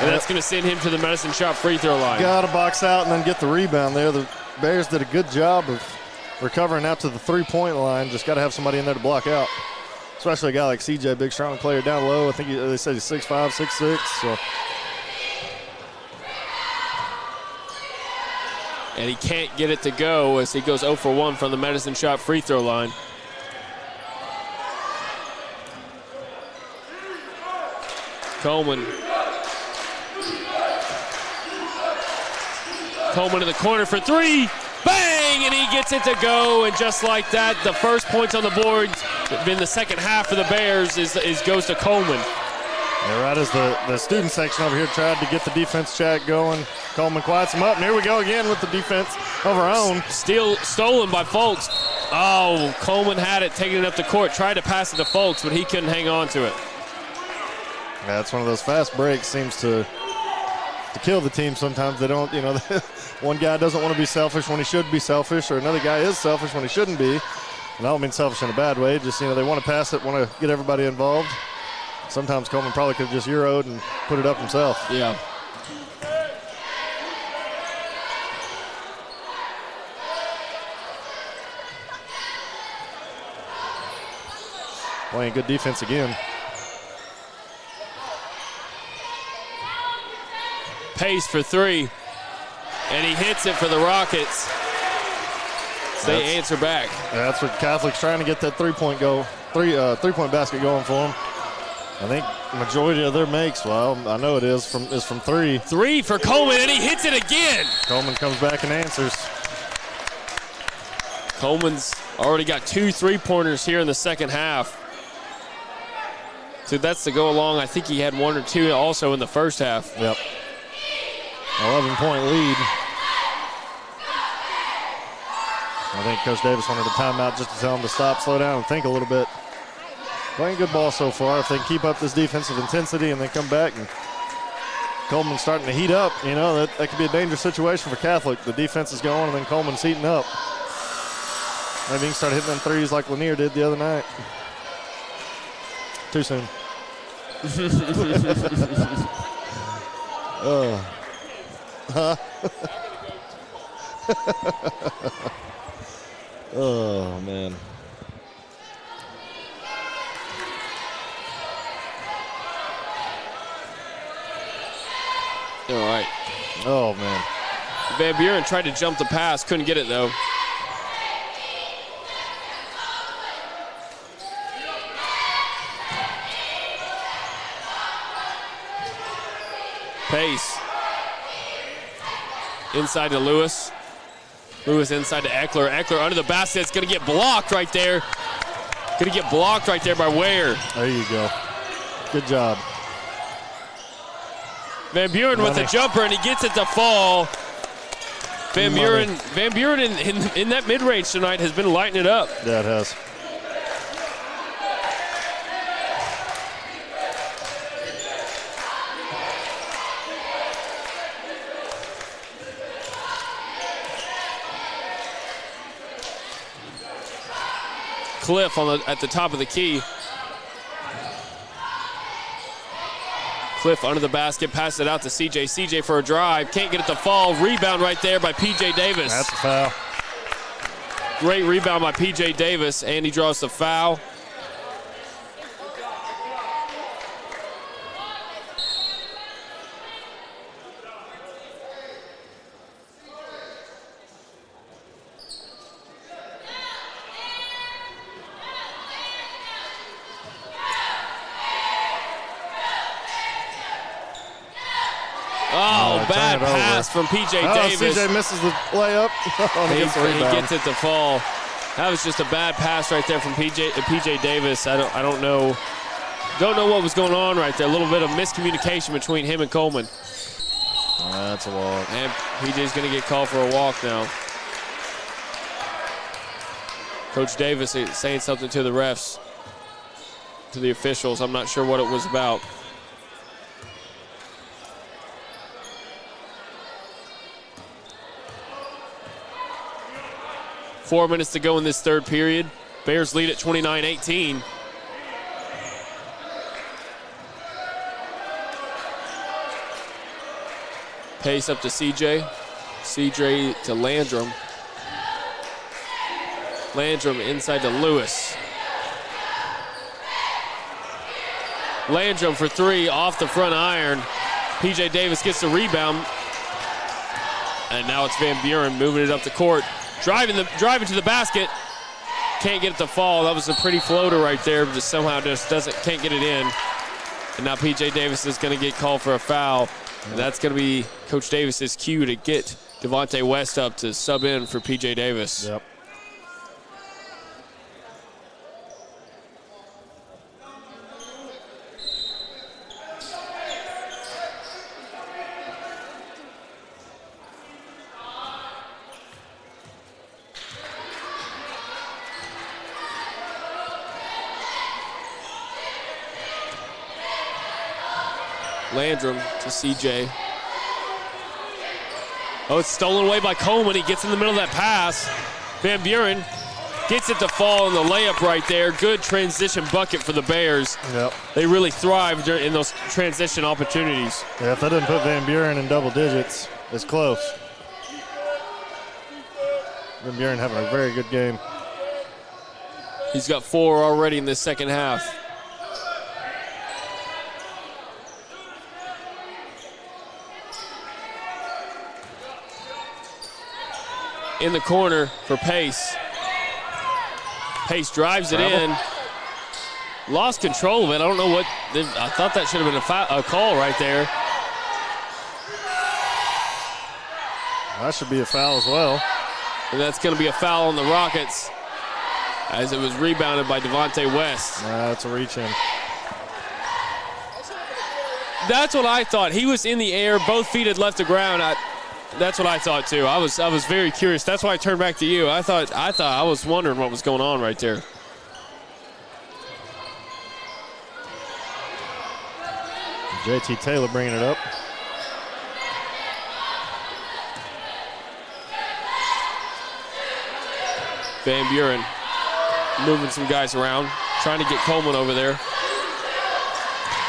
And that's going to send him to the Medicine Shop free throw line.
Got to box out and then get the rebound there. The Bears did a good job of recovering out to the three-point line. Just got to have somebody in there to block out. Especially a guy like CJ, big, strong player down low. I think they said he's 6'5", 6'6", so.
And he can't get it to go as he goes 0 for 1 from the Medicine Shop free throw line. Coleman. Coleman in the corner for 3. Bang! And he gets it to go. And just like that, the first points on the board in the second half for the Bears goes to Coleman.
Yeah, right as the student section over here tried to get the defense chat going, Coleman quiets him up. And here we go again with the defense of our own.
Stolen by Folks. Oh, Coleman had it, taking it up the court, tried to pass it to Folks, but he couldn't hang on to it.
Yeah, it's one of those fast breaks, seems to kill the team sometimes. They don't, you know, one guy doesn't want to be selfish when he should be selfish, or another guy is selfish when he shouldn't be. And I don't mean selfish in a bad way, just, you know, they want to pass it, want to get everybody involved. Sometimes Coleman probably could have just Euro'd and put it up himself.
Yeah.
Playing good defense again.
Pace for 3. And he hits it for the Rockets. So they answer back.
That's what Catholic's trying to get that three-point basket going for them. I think majority of their makes, well, I know it is from 3.
3 for Coleman, and he hits it again.
Coleman comes back and answers.
Coleman's already got 2 3-pointers here in the second half. So that's to go along. I think he had 1 or 2 also in the first half.
Yep. 11-point lead. I think Coach Davis wanted a timeout just to tell him to stop, slow down, and think a little bit. Playing good ball so far. If they can keep up this defensive intensity and then come back, and Coleman's starting to heat up, you know, that could be a dangerous situation for Catholic. The defense is going, and then Coleman's heating up. Maybe he can start hitting them threes like Lanier did the other night. Too soon. Oh, man.
All right.
Oh, man.
Van Buren tried to jump the pass, couldn't get it though. Pace. Inside to Lewis. Lewis inside to Eckler. Eckler under the basket. It's going to get blocked right there. Going to get blocked right there by Ware.
There you go. Good job.
Van Buren with the jumper, and he gets it to fall. Van Buren in that mid-range tonight has been lighting it up.
Yeah, it has.
Cliff at the top of the key. Cliff under the basket, pass it out to CJ. CJ for a drive, can't get it to fall. Rebound right there by PJ Davis.
That's a foul.
Great rebound by PJ Davis, and he draws the foul. Bad pass from PJ Davis.
CJ misses the layup.
He gets it to fall. That was just a bad pass right there from PJ Davis. I don't know what was going on right there. A little bit of miscommunication between him and Coleman.
That's a walk.
And PJ's going to get called for a walk now. Coach Davis saying something to the refs, to the officials. I'm not sure what it was about. Four minutes to go in this third period. Bears lead at 29-18. Pace up to CJ. CJ to Landrum. Landrum inside to Lewis. Landrum for three off the front iron. PJ Davis gets the rebound. And now it's Van Buren moving it up the court. Driving to the basket. Can't get it to fall. That was a pretty floater right there. Just somehow can't get it in. And now PJ Davis is going to get called for a foul. And that's going to be Coach Davis's cue to get Devontae West up to sub in for PJ Davis.
Yep.
Landrum to CJ. Oh, it's stolen away by Coleman. He gets in the middle of that pass. Van Buren gets it to fall in the layup right there. Good transition bucket for the Bears.
Yep.
They really thrived in those transition opportunities.
Yeah, if they didn't put Van Buren in double digits, it's close. Van Buren having a very good game.
He's got 4 already in this second half. In the corner for Pace. Pace drives it in. Lost control of it. I don't know what. I thought that should have been a call right there.
That should be a foul as well.
And that's going to be a foul on the Rockets as it was rebounded by Devontae West.
That's a reach in.
That's what I thought. He was in the air. Both feet had left the ground. That's what I thought too. I was very curious. That's why I turned back to you. I was wondering what was going on right there.
JT Taylor bringing it up.
Van Buren moving some guys around, trying to get Coleman over there.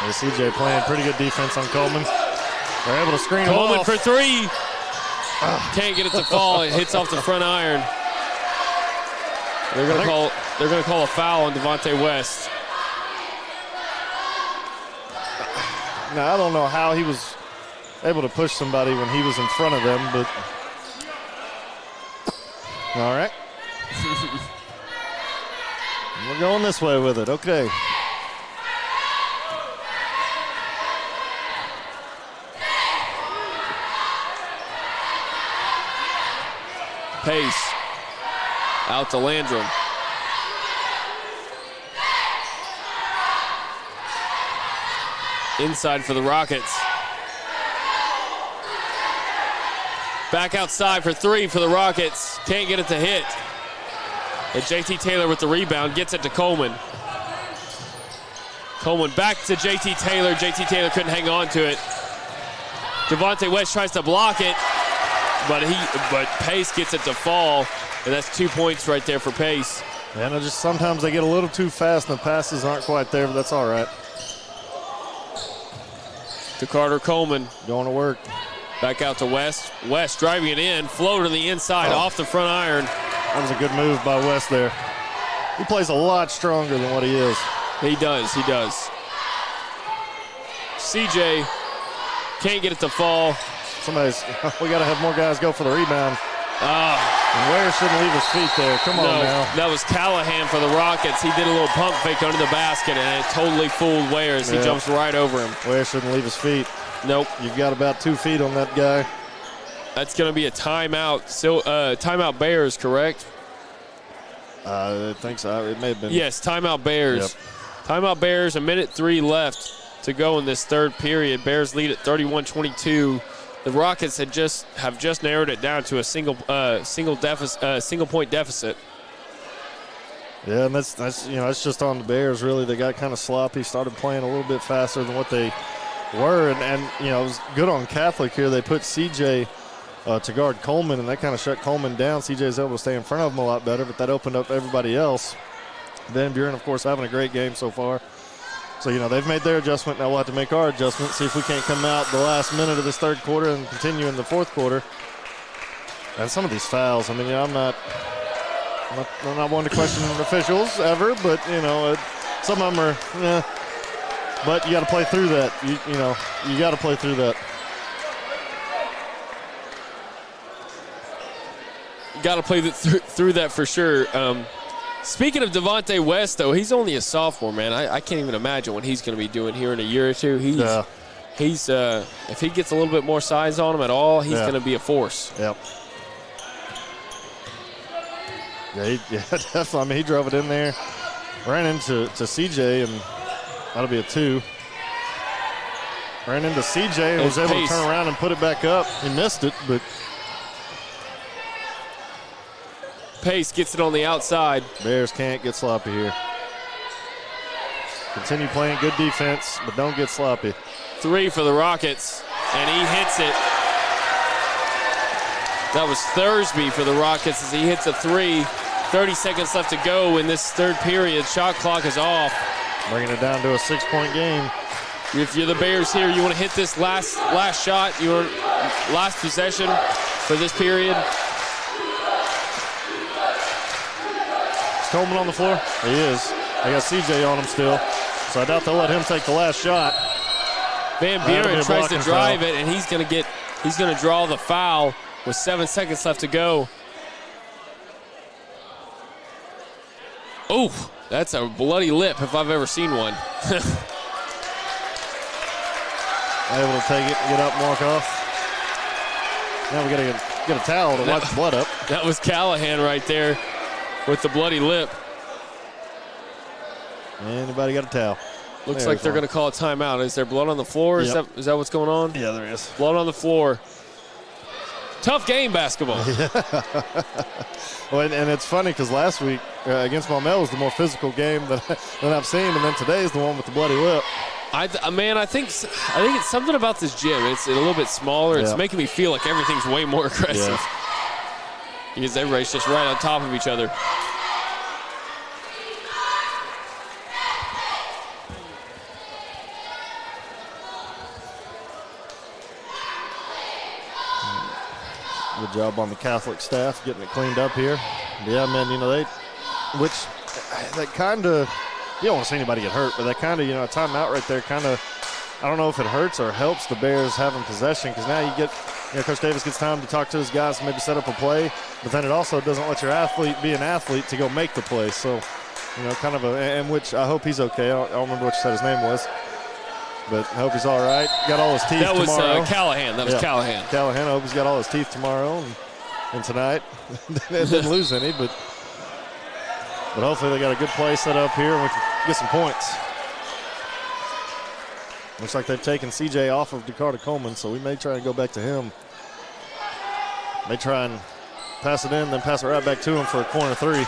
And CJ playing pretty good defense on Coleman. They're able to screen him
Coleman
off.
for three. Can't get it to fall. It hits off the front iron. They're gonna call a foul on Devontae West.
Now I don't know how he was able to push somebody when he was in front of them, but all right. We're going this way with it. Okay.
Pace out to Landrum. Inside for the Rockets. Back outside for three for the Rockets. Can't get it to hit. And JT Taylor with the rebound gets it to Coleman. Coleman back to JT Taylor. JT Taylor couldn't hang on to it. Devontae West tries to block it, but Pace gets it to fall, and that's 2 points right there for Pace.
And just sometimes they get a little too fast and the passes aren't quite there, but that's all right.
To Carter Coleman.
Going to work.
Back out to West. West driving it in, floater to the inside off the front iron.
That was a good move by West there. He plays a lot stronger than what he is.
He does. CJ can't get it to fall.
We got to have more guys go for the rebound. And Ware shouldn't leave his feet there. Come on now.
That was Callahan for the Rockets. He did a little pump fake under the basket, and it totally fooled Ware as he jumps right over him.
Ware shouldn't leave his feet.
Nope.
You've got about 2 feet on that guy.
That's going to be a timeout. Timeout Bears, correct?
I think so. It may have been.
Yes, timeout Bears.
Yep.
Timeout Bears, 1:03 left to go in this third period. Bears lead at 31-22. The Rockets have just narrowed it down to a single point deficit.
Yeah, and that's it's just on the Bears really. They got kind of sloppy, started playing a little bit faster than what they were, and it was good on Catholic here. They put CJ to guard Coleman, and that kind of shut Coleman down. CJ's able to stay in front of him a lot better, but that opened up everybody else. Van Buren, of course, having a great game so far. So, they've made their adjustment. Now we'll have to make our adjustment, see if we can't come out the last minute of this third quarter and continue in the fourth quarter. And some of these fouls, I'm not one to question officials ever, but, some of them are, but you got to play through that. You got to play through that.
Got to play through that for sure. Speaking of Devontae West, though, he's only a sophomore, man. I can't even imagine what he's going to be doing here in a year or two. He's if he gets a little bit more size on him at all, he's going to be a force.
Yep. Yeah, definitely. He drove it in there, ran into CJ, and that'll be a 2. Ran into CJ and was able to turn around and put it back up. He missed it, but
Pace gets it on the outside.
Bears can't get sloppy here. Continue playing good defense, but don't get sloppy.
3 for the Rockets, and he hits it. That was Thursby for the Rockets as he hits a 3. 30 seconds left to go in this third period. Shot clock is off.
Bringing it down to a 6-point game.
If you're the Bears here, you want to hit this last shot, your last possession for this period.
Coleman on the floor? He is. They got CJ on him still, so I doubt they'll let him take the last shot.
Van Buren tries to drive it, and he's going to draw the foul with 7 seconds left to go. Oh, that's a bloody lip if I've ever seen one.
Able to take it, get up, and walk off. Now we got to get a towel to wipe the blood up.
That was Callahan right there with the bloody lip.
Anybody got a towel?
Looks like they're going to call a timeout. Is there blood on the floor?
Yep.
Is that what's going on?
Yeah, there is.
Blood on the floor. Tough game, basketball.
Well, and it's funny because last week against Maumelle was the more physical game that I've seen, and then today is the one with the bloody lip.
I think it's something about this gym. It's a little bit smaller. It's making me feel like everything's way more aggressive.
Yeah.
Because everybody's just right on top of each other.
Good job on the Catholic staff getting it cleaned up here. Yeah, man, that kind of, you don't want to see anybody get hurt, but that kind of, a timeout right there kind of I don't know if it hurts or helps the Bears having possession, because now you get, Coach Davis gets time to talk to his guys, maybe set up a play, but then it also doesn't let your athlete be an athlete to go make the play. So, kind of and which I hope he's okay. I don't remember what you said his name was, but I hope he's all right. Got all his teeth tomorrow.
That was Callahan. That was Callahan.
Callahan, I hope he's got all his teeth tomorrow and tonight. Didn't lose any, but hopefully they got a good play set up here and we can get some points. Looks like they've taken CJ off of Dakota Coleman, so we may try and go back to him. May try and pass it in, then pass it right back to him for a corner three.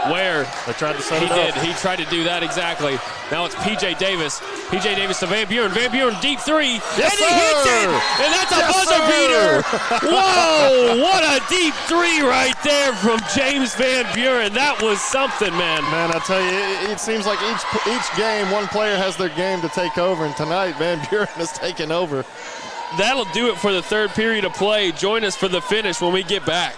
Where
they tried to set
it
up.
He tried to do that exactly. Now it's P.J. Davis. P.J. Davis to Van Buren. Van Buren deep three.
Yes,
and he hits it. And that's a buzzer beater. Whoa, what a deep three right there from James Van Buren. That was something, man.
Man, I tell you, it seems like each game, one player has their game to take over, and tonight Van Buren is taking over.
That'll do it for the third period of play. Join us for the finish when we get back.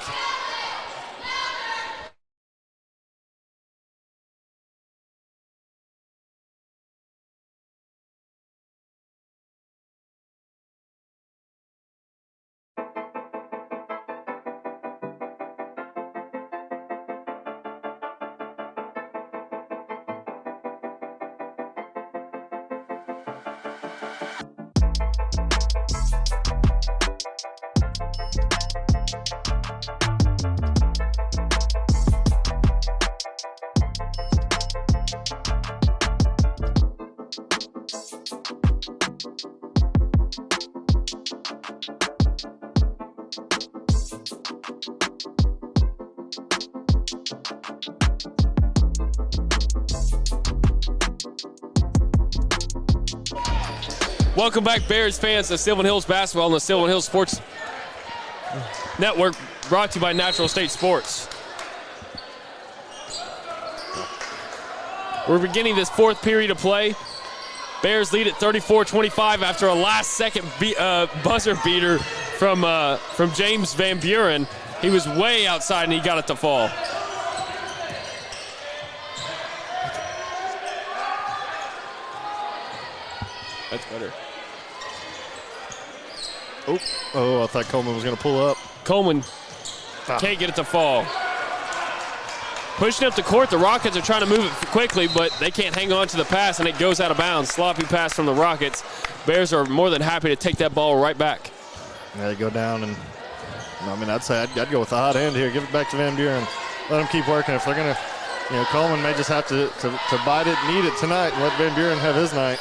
Welcome back, Bears fans, to Sylvan Hills Basketball on the Sylvan Hills Sports Network, brought to you by Natural State Sports. We're beginning this fourth period of play. Bears lead at 34-25 after a last-second buzzer beater from James Van Buren. He was way outside and he got it to fall. That's better.
Oh, I thought Coleman was going to pull up.
Coleman can't get it to fall. Pushing up the court, the Rockets are trying to move it quickly, but they can't hang on to the pass, and it goes out of bounds. Sloppy pass from the Rockets. Bears are more than happy to take that ball right back.
Yeah, they go down, and I'd say I'd go with the hot hand here. Give it back to Van Buren. Let them keep working. If they're going to, Coleman may just have to bite it and eat it tonight and let Van Buren have his night.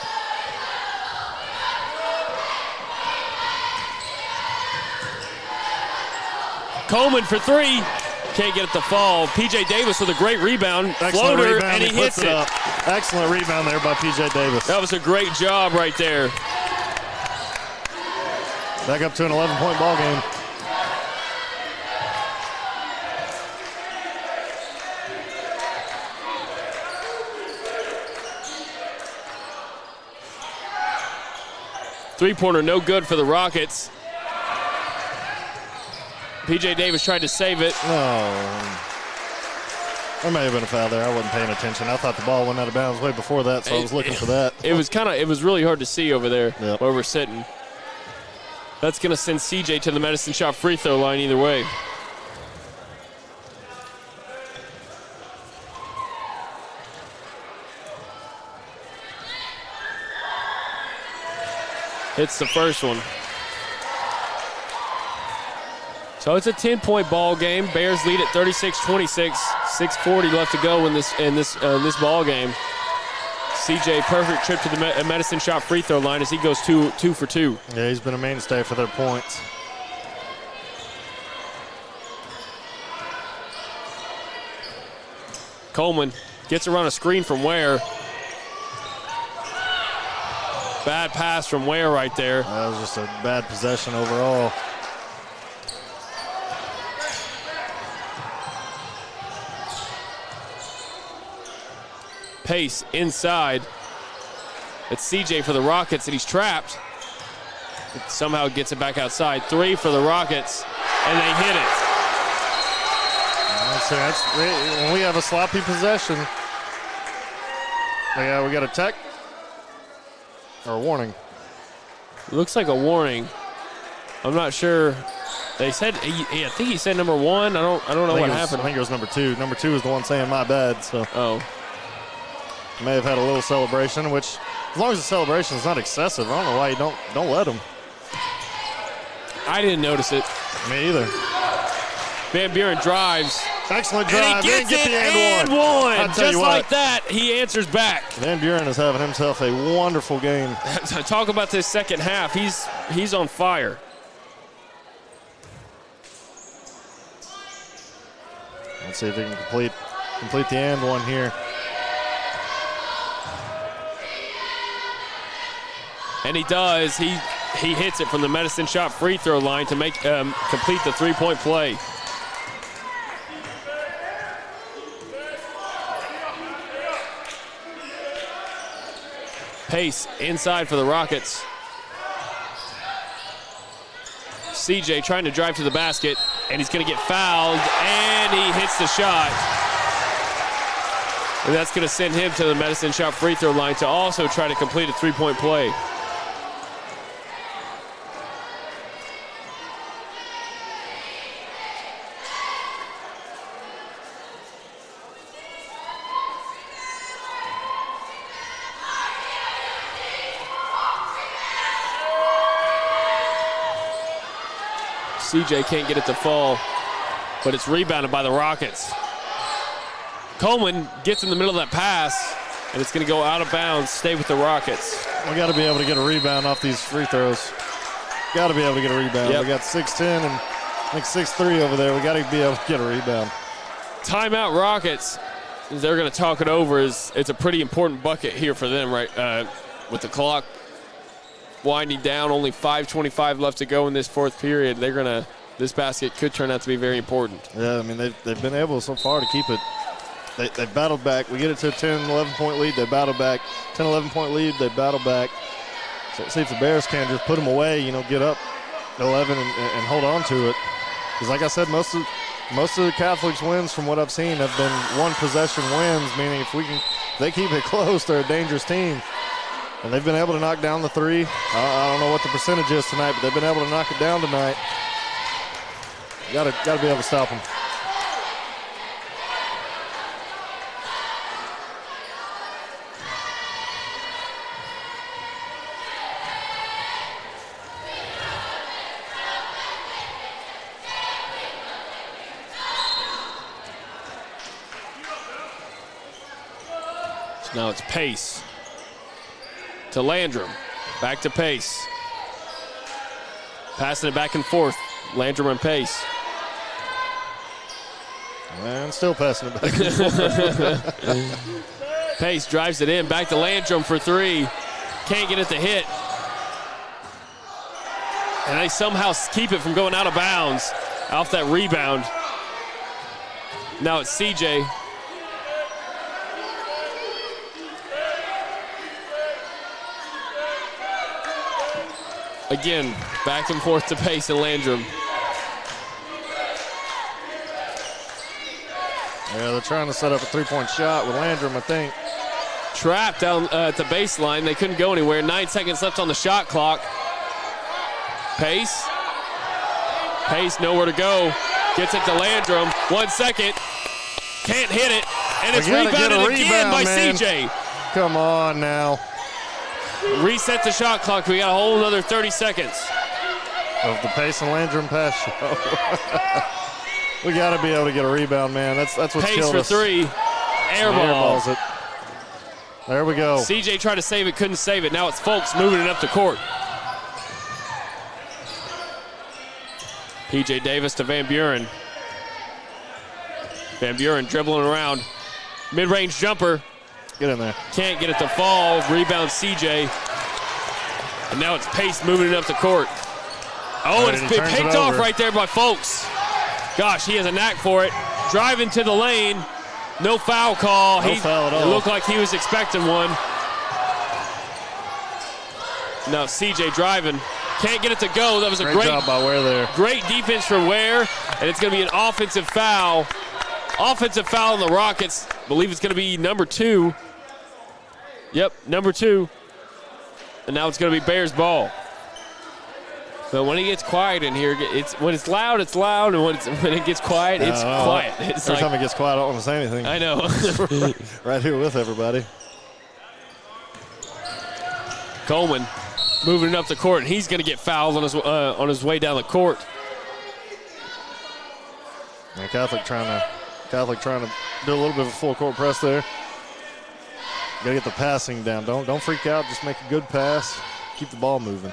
Coleman for three. Can't get it to fall. P.J. Davis with a great rebound.
Excellent
Floater,
rebound.
and he hits it.
Excellent rebound there by P.J. Davis.
That was a great job right there.
Back up to an 11-point ball game.
Three-pointer no good for the Rockets. P.J. Davis tried to save it.
Oh. There may have been a foul there. I wasn't paying attention. I thought the ball went out of bounds way before that, so I was looking for that.
It was really hard to see over there where we're sitting. That's going to send CJ to the Medicine Shop free throw line either way. Hits the first one. So it's a 10-point ball game. Bears lead at 36-26. 6:40 left to go in this ball game. CJ, perfect trip to the Medicine Shop free throw line as he goes two for two.
Yeah, he's been a mainstay for their points.
Coleman gets around a screen from Ware. Bad pass from Ware right there.
That was just a bad possession overall.
Pace inside. It's CJ for the Rockets, and he's trapped. It somehow gets it back outside. Three for the Rockets, and they hit it.
When we have a sloppy possession, we got a tech or a warning.
Looks like a warning. I'm not sure. They said, I think he said number 1. I don't know what happened.
I think it was number 2. Number 2 is the one saying my bad. So may have had a little celebration, which as long as the celebration is not excessive, I don't know why you don't let them.
I didn't notice it.
Me either.
Van Buren drives.
Excellent drive.
And he gets
get
it
and
one. Just like that, he answers back.
Van Buren is having himself a wonderful game.
Talk about this second half. He's on fire.
Let's see if he can complete the and one here.
And he does. He hits it from the Medicine Shop free throw line to make complete the three-point play. Pace inside for the Rockets. CJ trying to drive to the basket, and he's going to get fouled, and he hits the shot. And that's going to send him to the Medicine Shop free throw line to also try to complete a three-point play. CJ can't get it to fall, but it's rebounded by the Rockets. Coleman gets in the middle of that pass, and it's going to go out of bounds, stay with the Rockets.
We got to be able to get a rebound off these free throws. Got to be able to get a rebound.
Yep.
We got 6'10" and I think 6'3" over there. We got to be able to get a rebound.
Timeout Rockets. They're going to talk it over. It's a pretty important bucket here for them, right? With the clock winding down, only 5:25 left to go in this fourth period. This basket could turn out to be very important.
Yeah, I mean, they've been able so far to keep it. They battled back. We get it to a 10, 11-point lead. They battle back. 10, 11-point lead. They battle back. So let's see if the Bears can just put them away, get up 11 and hold on to it. Because like I said, most of the Catholics wins from what I've seen have been one-possession wins, meaning if they keep it close, they're a dangerous team. And they've been able to knock down the three. I don't know what the percentage is tonight, but they've been able to knock it down tonight. Got to be able to stop them.
So now it's Pace to Landrum, back to Pace. Passing it back and forth, Landrum and Pace.
And still passing it back and forth.
Pace drives it in, back to Landrum for three. Can't get it to hit. And they somehow keep it from going out of bounds off that rebound. Now it's CJ. Again, back and forth to Pace and Landrum.
Yeah, they're trying to set up a three-point shot with Landrum, I think.
Trapped down at the baseline. They couldn't go anywhere. 9 seconds left on the shot clock. Pace. Pace, nowhere to go. Gets it to Landrum. 1 second. Can't hit it. And it's rebounded again by CJ.
Come on now.
Reset the shot clock. We got a whole another 30 seconds.
Of the Pace and Landrum pass show. We got to be able to get a rebound, man. That's what's
Pace
killed
for
us.
three.
Airballs it. There we go.
CJ tried to save it, couldn't save it. Now it's Folks moving it up the court. PJ Davis to Van Buren. Van Buren dribbling around. Mid-range jumper.
Get in there.
Can't get it to fall. Rebound CJ. And now it's Pace moving it up the court. Oh, and it's picked off right there by Folks. Gosh, he has a knack for it. Driving to the lane. No foul call.
No foul at all.
It looked like he was expecting one. Now CJ driving. Can't get it to go. That was a great
job by Ware there.
Great defense for Ware. And it's going to be an offensive foul. Offensive foul on the Rockets. I believe it's going to be number 2. Yep, number 2. And now it's going to be Bears ball. But when it gets quiet in here, when it's loud, and when it gets quiet, it's quiet. It's
every time it gets quiet, I don't want to say anything.
I know.
Right here with everybody.
Coleman moving it up the court, and he's going to get fouled on his way down the court.
And Catholic trying to do a little bit of a full court press there. Got to get the passing down. Don't freak out. Just make a good pass. Keep the ball moving.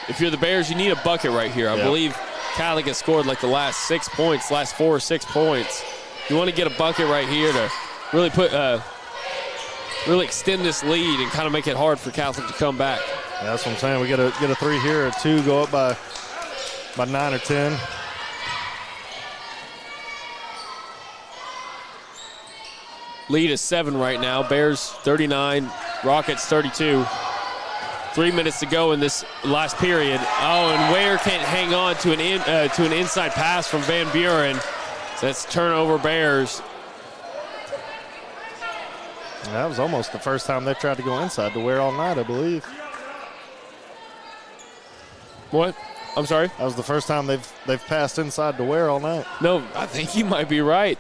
If you're the Bears, you need a bucket right here. I believe Catholic has scored like the last 6 points, last 4 or 6 points. You want to get a bucket right here to really really extend this lead and kind of make it hard for Catholic to come back.
Yeah, that's what I'm saying. We get a 3 here, or 2, go up by 9 or 10.
Lead is 7 right now. Bears 39, Rockets 32. 3 minutes to go in this last period. Oh, and Ware can't hang on to an inside pass from Van Buren. So that's turnover Bears.
And that was almost the first time they've tried to go inside to Ware all night, I believe.
What? I'm sorry?
That was the first time they've passed inside to Ware all night.
No, I think you might be right.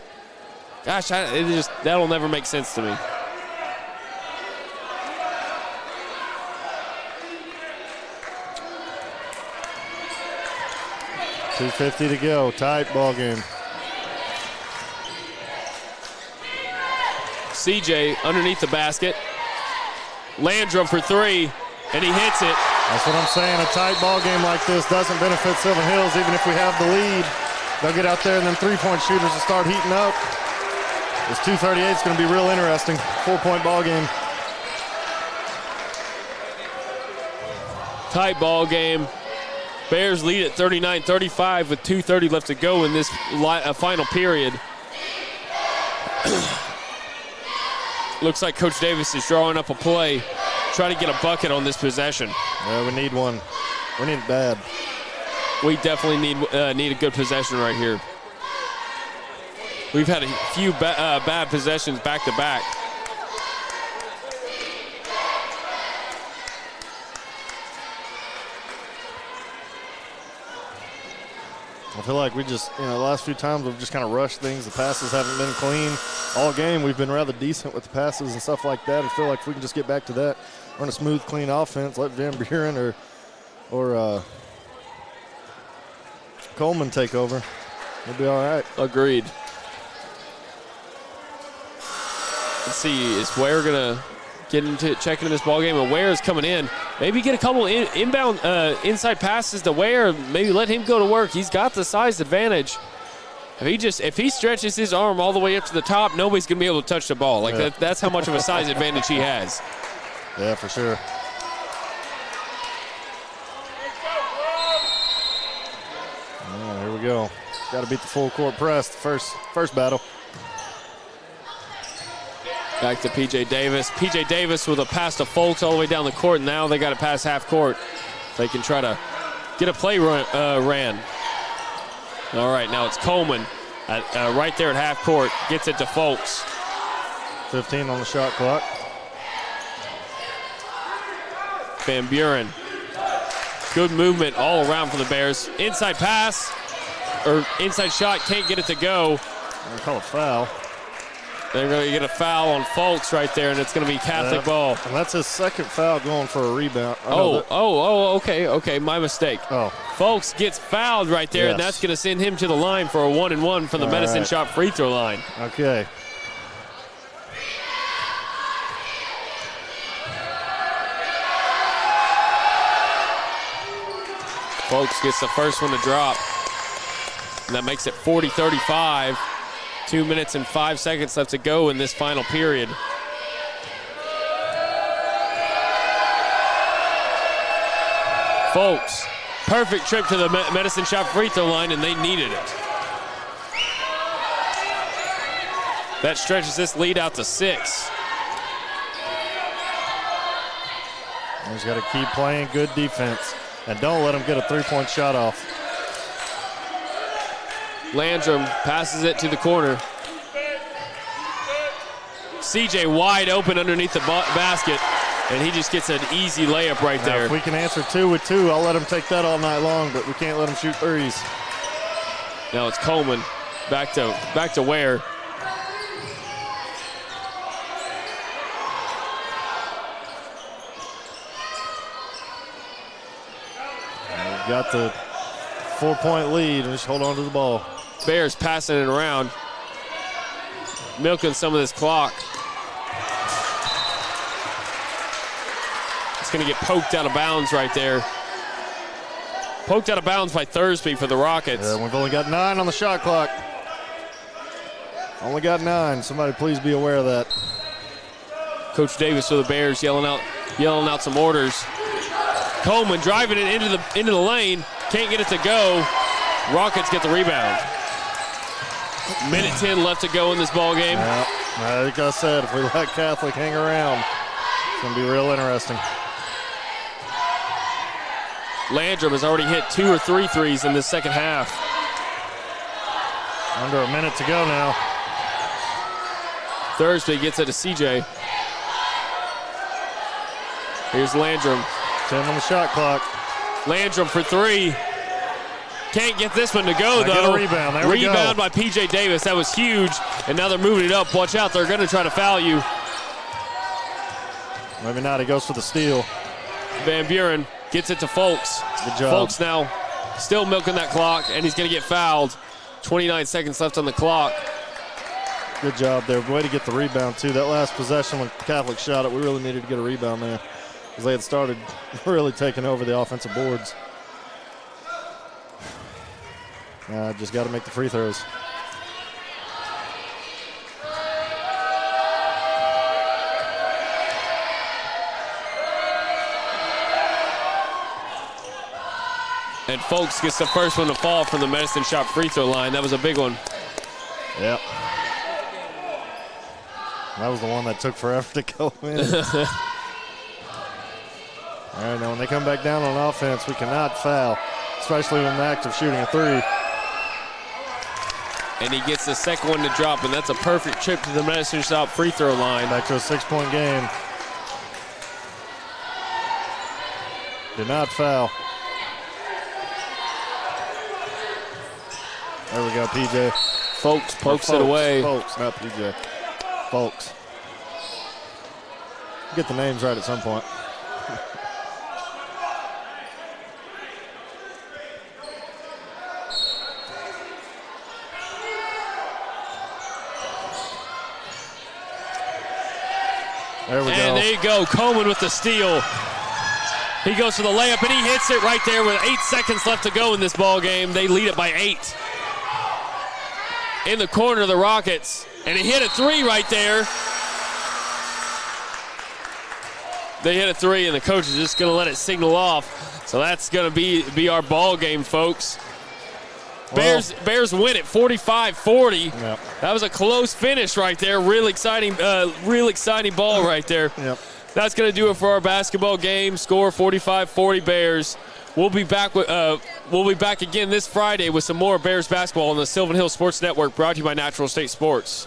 Gosh, that'll never make sense to me.
$2:50 to go. Tight ball game.
CJ underneath the basket. Landrum for 3, and he hits it.
That's what I'm saying. A tight ball game like this doesn't benefit Sylvan Hills, even if we have the lead. They'll get out there, and then three-point shooters will start heating up. This 2:38 is going to be real interesting. 4-point ball game.
Tight ball game. Bears lead at 39-35 with 2:30 left to go in this final period. Looks like Coach Davis is drawing up a play, trying to get a bucket on this possession.
Yeah, we need one. We need it bad.
We definitely need a good possession right here. We've had a few bad possessions back to back.
I feel like we just, the last few times we've just kind of rushed things. The passes haven't been clean. All game we've been rather decent with the passes and stuff like that. I feel like if we can just get back to that, run a smooth, clean offense, let Van Buren or Coleman take over, we'll be all right.
Agreed. Let's see, is Ware gonna get into checking in this ball game? And Ware is coming in. Maybe get a couple inbound inside passes to Ware. Maybe let him go to work. He's got the size advantage. If he stretches his arm all the way up to the top, nobody's gonna be able to touch the ball. That's how much of a size advantage he has.
Yeah, for sure. Yeah, here we go. Got to beat the full court press. The first battle.
Back to P.J. Davis. P.J. Davis with a pass to Folks all the way down the court. Now they got to pass half court. They can try to get a play ran. All right, now it's Coleman right there at half court. Gets it to Folks.
15 on the shot clock.
Van Buren. Good movement all around for the Bears. Inside pass, or inside shot, can't get it to go.
They call a foul.
They're going to get a foul on Folks right there, and it's going to be Catholic ball.
And that's his second foul going for a rebound.
Okay, my mistake.
Oh.
Folks gets fouled right there, and that's going to send him to the line for a 1-and-1 from the Medicine Shop free throw line.
Okay.
Folks gets the first one to drop, and that makes it 40-35. 2 minutes and 5 seconds left to go in this final period. Folks, perfect trip to the Medicine Shop free throw line, and they needed it. That stretches this lead out to 6.
He's got to keep playing good defense, and don't let him get a three-point shot off.
Landrum passes it to the corner. CJ wide open underneath the basket. And he just gets an easy layup right
Now,
there.
if we can answer 2 with 2, I'll let him take that all night long, but we can't let him shoot threes.
Now it's Coleman back to Ware.
We've got the 4-point lead and just hold on to the ball.
Bears passing it around, milking some of this clock. It's going to get poked out of bounds right there. Poked out of bounds by Thursby for the Rockets.
Yeah, we've only got 9 on the shot clock. Only got 9. Somebody please be aware of that.
Coach Davis for the Bears yelling out some orders. Coleman driving it into the lane. Can't get it to go. Rockets get the rebound. Minute 10 left to go in this ball game.
Yeah, like I said, if we let Catholic hang around, it's going to be real interesting.
Landrum has already hit 2 or 3 threes in the second half.
Under a minute to go now.
Thursby gets it to CJ. Here's Landrum.
10 on the shot clock.
Landrum for 3. Can't get this one to go, though.
Get a rebound. There we go.
Rebound by P.J. Davis. That was huge. And now they're moving it up. Watch out. They're going to try to foul you.
Maybe not. He goes for the steal.
Van Buren gets it to Folks.
Good job.
Folks now still milking that clock, and he's going to get fouled. 29 seconds left on the clock.
Good job there. Way to get the rebound, too. That last possession when Catholic shot it, we really needed to get a rebound there because they had started really taking over the offensive boards. Just got to make the free throws.
And Folks gets the first one to fall from the Medicine Shop free throw line. That was a big one.
Yep. That was the one that took forever to go in. All right, now when they come back down on offense, we cannot foul, especially when the act of shooting a 3.
And he gets the second one to drop, and that's a perfect trip to the Medicine Shop free throw line.
Back to a 6-point game. Did not foul. There we go, PJ.
Folks pokes it away.
Folks, not PJ. Folks. Get the names right at some point. There we go.
And there you go, Coleman with the steal. He goes for the layup, and he hits it right there with 8 seconds left to go in this ball game. They lead it by 8. In the corner of the Rockets, and he hit a 3 right there. They hit a 3, and the coach is just going to let it signal off. So that's going to be our ball game, folks.
Well,
Bears win it 45-40.
Yep.
That was a close finish right there. Real exciting ball right there.
Yep.
That's going to do it for our basketball game. Score 45-40 Bears. We'll be back again this Friday with some more Bears basketball on the Sylvan Hill Sports Network, brought to you by Natural State Sports.